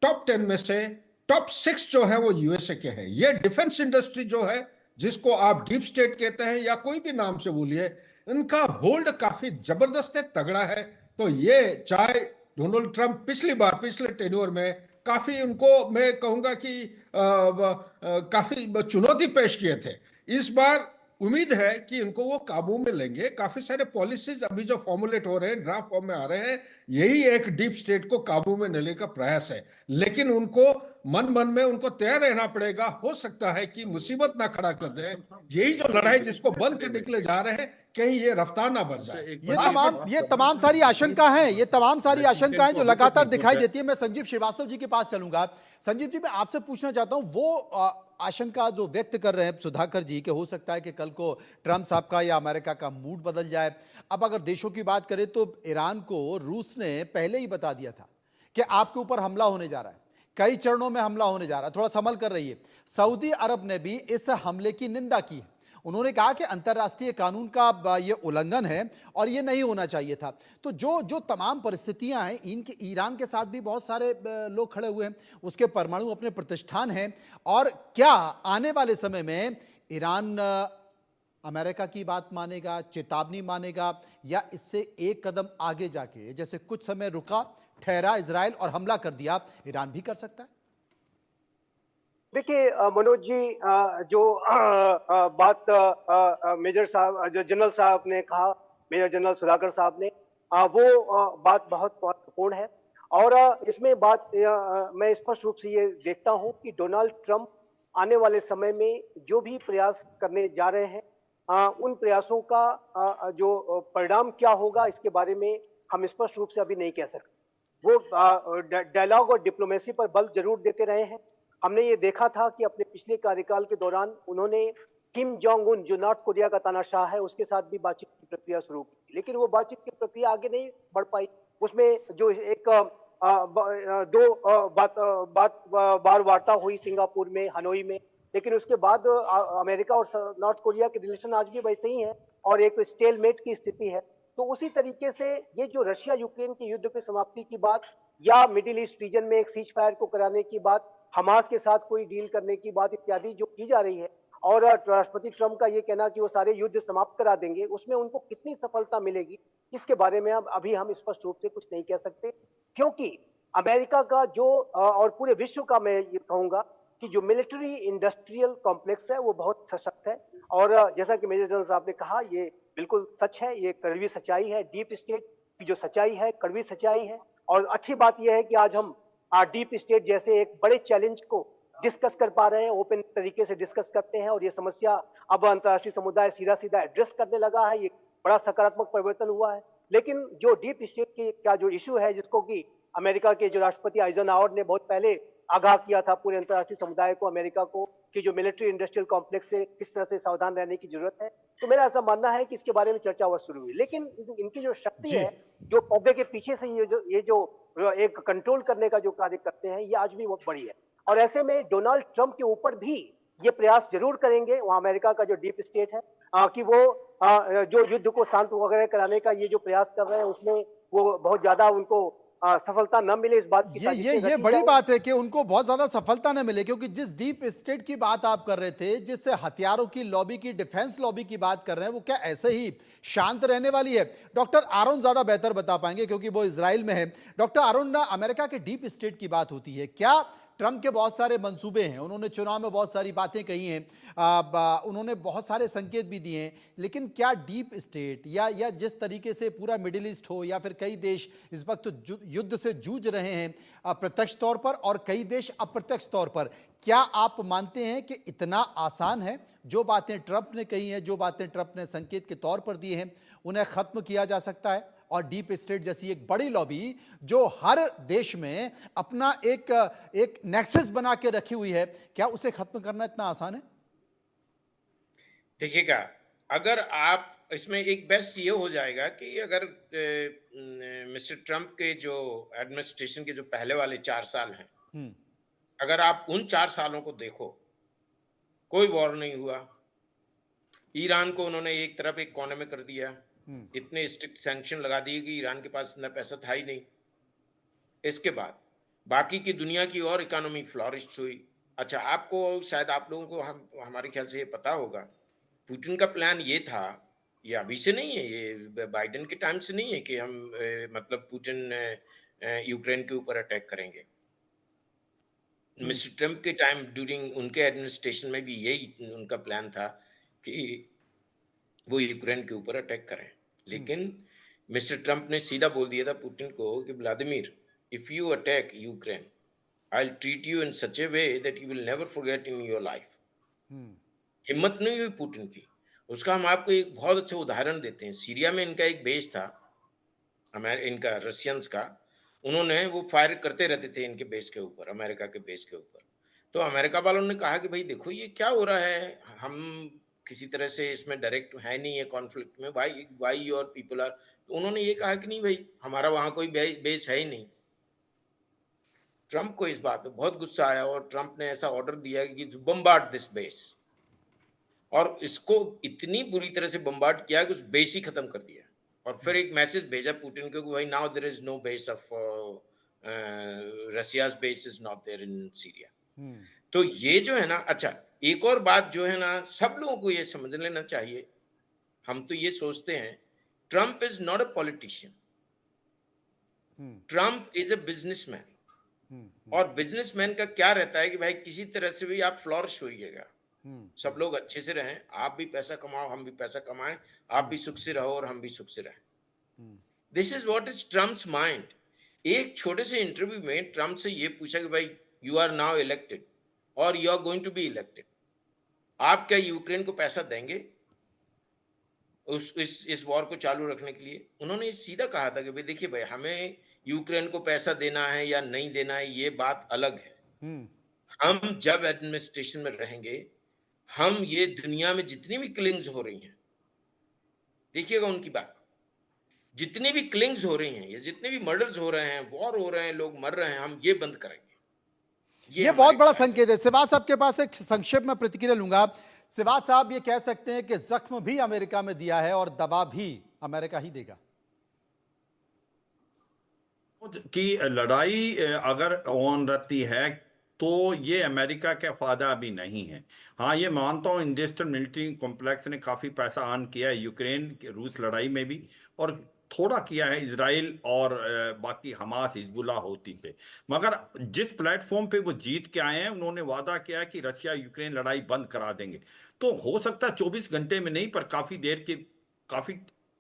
टॉप 10 में से टॉप 6 जो है वो यूएसए के हैं। ये डिफेंस इंडस्ट्री जो है, जिसको आप डीप स्टेट कहते हैं या कोई भी नाम से बोलिए, इनका होल्ड काफी जबरदस्त है, तगड़ा है। तो ये चाहे डोनाल्ड ट्रंप पिछली बार पिछले टेन्योर में काफी उनको मैं कहूंगा कि काफी चुनौती पेश किए थे, इस बार उम्मीद है कि इनको वो काबू में लेंगे। काफी सारे पॉलिसीज अभी जो फॉर्मुलेट हो रहे हैं, ड्राफ्ट फॉर्म में आ रहे हैं, यही एक डीप स्टेट को काबू में लेने का प्रयास है। लेकिन उनको मन मन में उनको तैयार रहना पड़ेगा, हो सकता है कि मुसीबत ना खड़ा कर दे। यही जो लड़ाई जिसको बंद करने के लिए जा रहे हैं, कहीं ये रफ्तार ना बढ़ जाए। ये तमाम सारी आशंका हैं, ये तमाम सारी आशंकाएं जो लगातार दिखाई देती है। मैं संजीव श्रीवास्तव जी के पास चलूंगा। संजीव जी, मैं आपसे पूछना चाहता हूं, वो आशंका जो व्यक्त कर रहे हैं सुधाकर जी कि हो सकता है कि कल को ट्रंप साहब का या अमेरिका का मूड बदल जाए। अब अगर देशों की बात करें तो ईरान को रूस ने पहले ही बता दिया था कि आपके ऊपर हमला होने जा रहा है, कई चरणों में हमला होने जा रहा है, थोड़ा संभल कर रहिए। सऊदी अरब ने भी इस हमले की निंदा की है। उन्होंने कहा कि अंतर्राष्ट्रीय कानून का ये उल्लंघन है और ये नहीं होना चाहिए था। तो जो तमाम परिस्थितियां हैं, इनके ईरान के साथ भी बहुत सारे लोग खड़े हुए हैं, उसके परमाणु अपने प्रतिष्ठान हैं। और क्या आने वाले समय में ईरान अमेरिका की बात मानेगा, चेतावनी मानेगा, या इससे एक कदम आगे जाके जैसे कुछ समय रुका, ठहरा इजराइल और हमला कर दिया, ईरान भी कर सकता है? देखिए मनोज जी, जो बात मेजर साहब, जो जनरल साहब ने कहा, मेजर जनरल सुधाकर साहब ने, वो बात बहुत महत्वपूर्ण है। और इसमें बात मैं स्पष्ट रूप से ये देखता हूं कि डोनाल्ड ट्रंप आने वाले समय में जो भी प्रयास करने जा रहे हैं, उन प्रयासों का जो परिणाम क्या होगा, इसके बारे में हम स्पष्ट रूप से अभी नहीं कह सकते। वो डायलॉग और डिप्लोमेसी पर बल जरूर देते रहे हैं। हमने ये देखा था कि अपने पिछले कार्यकाल के दौरान उन्होंने किम जोंग उन, जो नॉर्थ कोरिया का तानाशाह है, उसके साथ भी बातचीत की प्रक्रिया शुरू की, लेकिन वो बातचीत की प्रक्रिया आगे नहीं बढ़ पाई। उसमें जो एक बार वार्ता हुई सिंगापुर में, हनोई में, लेकिन उसके बाद अमेरिका और नॉर्थ कोरिया के रिलेशन आज भी वैसे ही हैं और एक स्टेलमेट की स्थिति है। तो उसी तरीके से ये जो रशिया यूक्रेन के युद्ध की समाप्ति की बात, या मिडिल ईस्ट रीजन में एक सीज फायर को कराने की बात, हमास के साथ कोई डील करने की बात इत्यादि जो की जा रही है, और राष्ट्रपति ट्रंप का ये कहना कि वो सारे युद्ध समाप्त करा देंगे, उसमें उनको कितनी सफलता मिलेगी, इसके बारे में अभी हम स्पष्ट रूप से कुछ नहीं कह सकते। क्योंकि अमेरिका का जो और पूरे विश्व का, मैं ये कहूंगा कि जो मिलिट्री इंडस्ट्रियल कॉम्प्लेक्स है वो बहुत सशक्त है। और जैसा कि मेजर जनरल साहब ने कहा, ये बिल्कुल सच है, ये कड़वी सच्चाई है। डीप स्टेट की जो सच्चाई है कड़वी सच्चाई है। और अच्छी बात यह है कि आज हम डीप स्टेट जैसे एक बड़े चैलेंज को डिस्कस कर पा रहे हैं, ओपन तरीके से डिस्कस करते हैं, और ये समस्या अब अंतर्राष्ट्रीय समुदाय सीधा सीधा एड्रेस करने लगा है। ये बड़ा सकारात्मक परिवर्तन हुआ है। लेकिन जो डीप स्टेट की का जो इशू है, जिसको कि अमेरिका के जो राष्ट्रपति आइजनहावर ने बहुत पहले आगाह किया था पूरे अंतर्राष्ट्रीय समुदाय को, अमेरिका को, कि जो मिलिट्री इंडस्ट्रियल कॉम्प्लेक्स से किस तरह से सावधान रहने की जरूरत है। तो मेरा ऐसा मानना है कि इसके बारे में चर्चा अवश्य शुरू हुई, लेकिन इनकी जो शक्ति जी। है, जो पर्दे के पीछे से ये जो एक कंट्रोल करने का जो कार्य करते हैं, ये आज भी बहुत बड़ी है। और ऐसे में डोनाल्ड ट्रंप के ऊपर भी ये प्रयास जरूर करेंगे वहां अमेरिका का जो डीप स्टेट है, कि वो जो युद्ध को शांत वगैरह कराने का ये जो प्रयास कर रहे हैं, उसमें वो बहुत ज्यादा उनको सफलता न मिले, इस बात की ये बड़ी बात है कि उनको बहुत ज्यादा सफलता न मिले, क्योंकि जिस डीप स्टेट की बात आप कर रहे थे, जिस हथियारों की लॉबी की, डिफेंस लॉबी की बात कर रहे हैं, वो क्या ऐसे ही शांत रहने वाली है? डॉक्टर आरोन ज्यादा बेहतर बता पाएंगे क्योंकि वो इजराइल में है। डॉक्टर आरोन, ना अमेरिका के डीप स्टेट की बात होती है, क्या ट्रंप के बहुत सारे मंसूबे हैं, उन्होंने चुनाव में बहुत सारी बातें कही हैं, उन्होंने बहुत सारे संकेत भी दिए हैं, लेकिन क्या डीप स्टेट या जिस तरीके से पूरा मिडिल ईस्ट हो या फिर कई देश इस वक्त युद्ध से जूझ रहे हैं प्रत्यक्ष तौर पर और कई देश अप्रत्यक्ष तौर पर, क्या आप मानते हैं कि इतना आसान है जो बातें ट्रंप ने कही हैं, जो बातें ट्रंप ने संकेत के तौर पर दिए हैं, उन्हें खत्म किया जा सकता है? और डीप स्टेट जैसी एक बड़ी लॉबी जो हर देश में अपना एक नेक्सस बना के रखी हुई है, क्या उसे खत्म करना इतना आसान है? देखिएगा, अगर आप इसमें एक बेस्ट ये हो जाएगा कि अगर मिस्टर ट्रंप के जो एडमिनिस्ट्रेशन के जो पहले वाले 4 साल हैं, अगर आप उन 4 सालों को देखो, कोई वॉर नहीं हुआ, ईरान को उन्होंने एक तरफ एक कोने में कर दिया, इतने स्ट्रिक्ट सैंक्शन लगा दिए कि ईरान के पास इतना पैसा था ही नहीं। इसके बाद बाकी की दुनिया की और इकोनॉमी फ्लॉरिश हुई। अच्छा, आपको शायद आप लोगों को हमारे ख्याल से ये पता होगा, पुतिन का प्लान ये था, ये अभी से नहीं है, ये बाइडेन के टाइम से नहीं है कि हम मतलब पुतिन यूक्रेन के ऊपर अटैक करेंगे। मिस्टर ट्रंप के टाइम ड्यूरिंग उनके एडमिनिस्ट्रेशन में भी यही उनका प्लान था कि वो यूक्रेन के ऊपर अटैक करें। लेकिन मिस्टर ट्रंप ने सीधा बोल दिया था पुतिन को कि Vladimir, if you attack Ukraine, I will treat you in such A way that you will never forget in your life. हिम्मत नहीं हुई पुतिन की। उसका हम आपको एक बहुत अच्छा उदाहरण देते हैं। सीरिया में इनका एक बेस था, इनका रशियंस का, उन्होंने वो फायर करते रहते थे इनके बेस के ऊपर, अमेरिका के बेस के ऊपर। तो अमेरिका वालों ने कहा कि भाई देखो ये क्या हो रहा है, हम किसी तरह से इसमें डायरेक्ट है नहीं है कॉन्फ्लिक्ट में, वाई योर पीपल आर। तो उन्होंने ये कहा कि नहीं भाई, हमारा वहां कोई बेस है ही नहीं। ट्रंप को इस बात पे बहुत गुस्सा आया और ट्रंप ने ऐसा ऑर्डर दिया कि बम्बार्ड दिस बेस, और इसको इतनी बुरी तरह से बम्बार्ड किया कि उस बेस ही खत्म कर दिया। और फिर एक मैसेज भेजा पुतिन को कि भाई now there is no base of Russia's base is not there in Syria. तो ये जो है ना, अच्छा एक और बात जो है ना, सब लोगों को ये समझ लेना चाहिए, हम तो ये सोचते हैं Trump is not a politician, Trump is a businessman. और बिजनेसमैन का क्या रहता है कि भाई किसी तरह से भी आप फ्लॉरिश होइएगा, सब लोग अच्छे से रहें, आप भी पैसा कमाओ, हम भी पैसा कमाएं, आप भी सुख से रहो और हम भी सुख से रहें। This is what is Trump's mind. एक छोटे से इंटरव्यू में ट्रम्प से ये पूछा कि भाई यू आर नाउ इलेक्टेड और you are going to be elected, आप क्या यूक्रेन को पैसा देंगे इस वॉर को चालू रखने के लिए? उन्होंने सीधा कहा था कि भाई देखिए भाई, हमें यूक्रेन को पैसा देना है या नहीं देना है ये बात अलग है। हम जब एडमिनिस्ट्रेशन में रहेंगे, हम ये दुनिया में जितनी भी किलिंग्स हो रही हैं, देखिएगा उनकी बात, जितनी भी किलिंग्स हो रही हैं, ये जितने भी मर्डर्स हो रहे हैं, वॉर हो रहे हैं, लोग मर रहे हैं, हम ये बंद करेंगे। ये बहुत बड़ा संकेत है। सिवाज साहब के पास एक संक्षेप में प्रतिक्रिया लूंगा। सिवाज साहब, ये कह सकते हैं कि जख्म भी अमेरिका में दिया है और दवा भी अमेरिका ही देगा कि लड़ाई अगर ऑन रहती है तो ये अमेरिका का फायदा अभी नहीं है। हाँ, ये मानता हूँ इंडस्ट्रियल मिलिट्री कॉम्प्लेक्स ने काफी पैसा अर्न किया है यूक्रेन रूस लड़ाई में भी, और थोड़ा किया है इजराइल और बाकी हमास हिजबुल्लाह होती पे, मगर जिस प्लेटफॉर्म पे वो जीत के आए हैं उन्होंने वादा किया है कि रशिया यूक्रेन लड़ाई बंद करा देंगे। तो हो सकता है 24 घंटे में नहीं, पर काफी देर के, काफी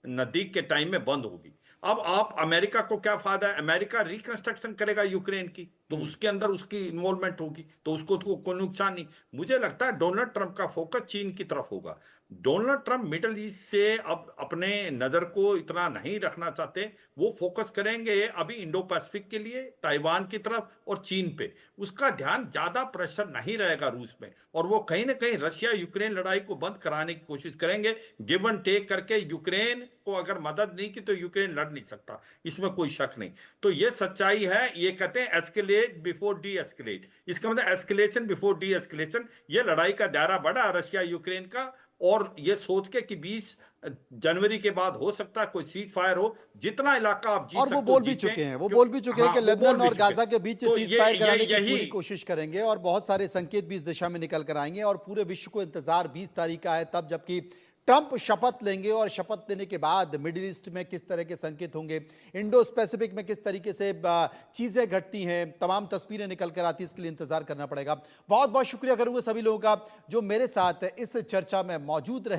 नजदीक के टाइम में बंद होगी। अब आप अमेरिका को क्या फायदा है, अमेरिका रिकंस्ट्रक्शन करेगा यूक्रेन की, तो उसके अंदर उसकी इन्वॉल्वमेंट होगी, तो उसको तो कोई नुकसान नहीं। मुझे लगता है डोनाल्ड ट्रंप का फोकस चीन की तरफ होगा। डोनाल्ड ट्रंप मिडिल ईस्ट से अब अपने नजर को इतना नहीं रखना चाहते, वो फोकस करेंगे अभी इंडो पैसिफिक के लिए, ताइवान की तरफ और चीन पे। उसका ध्यान ज्यादा प्रेशर नहीं रहेगा रूस में, और वो कहीं ना कहीं रशिया यूक्रेन लड़ाई को बंद कराने की कोशिश करेंगे, गिव एंड टेक करके। यूक्रेन को अगर मदद नहीं की तो यूक्रेन लड़ नहीं सकता, इसमें कोई शक नहीं। तो ये सच्चाई है। ये कहते हैं एस्केलेट बिफोर डी एस्केलेट, इसका मतलब एस्केलेशन बिफोर डी एस्केलेशन। ये लड़ाई का दायरा बढ़ा रशिया यूक्रेन का, और ये सोच के कि 20 जनवरी के बाद हो सकता है कोई सीज फायर हो, जितना इलाका आप जीत और सकते वो हो बोल भी जीतें। चुके हैं, वो बोल भी चुके हैं कि हाँ, वो बोल लेबनान भी और चुके हैं। गाजा के बीच तो सीज फायर कराने की यही पूरी कोशिश करेंगे, और बहुत सारे संकेत भी इस दिशा में निकल कर आएंगे। और पूरे विश्व को इंतजार 20 तारीख का है, तब जबकि ट्रंप शपथ लेंगे, और शपथ लेने के बाद मिडिल ईस्ट में किस तरह के संकेत होंगे, इंडो पैसिफिक में किस तरीके से चीजें घटती हैं, तमाम तस्वीरें निकल कर आती हैं, इसके लिए इंतजार करना पड़ेगा। बहुत बहुत शुक्रिया करूंगा सभी लोगों का जो मेरे साथ इस चर्चा में मौजूद रहे।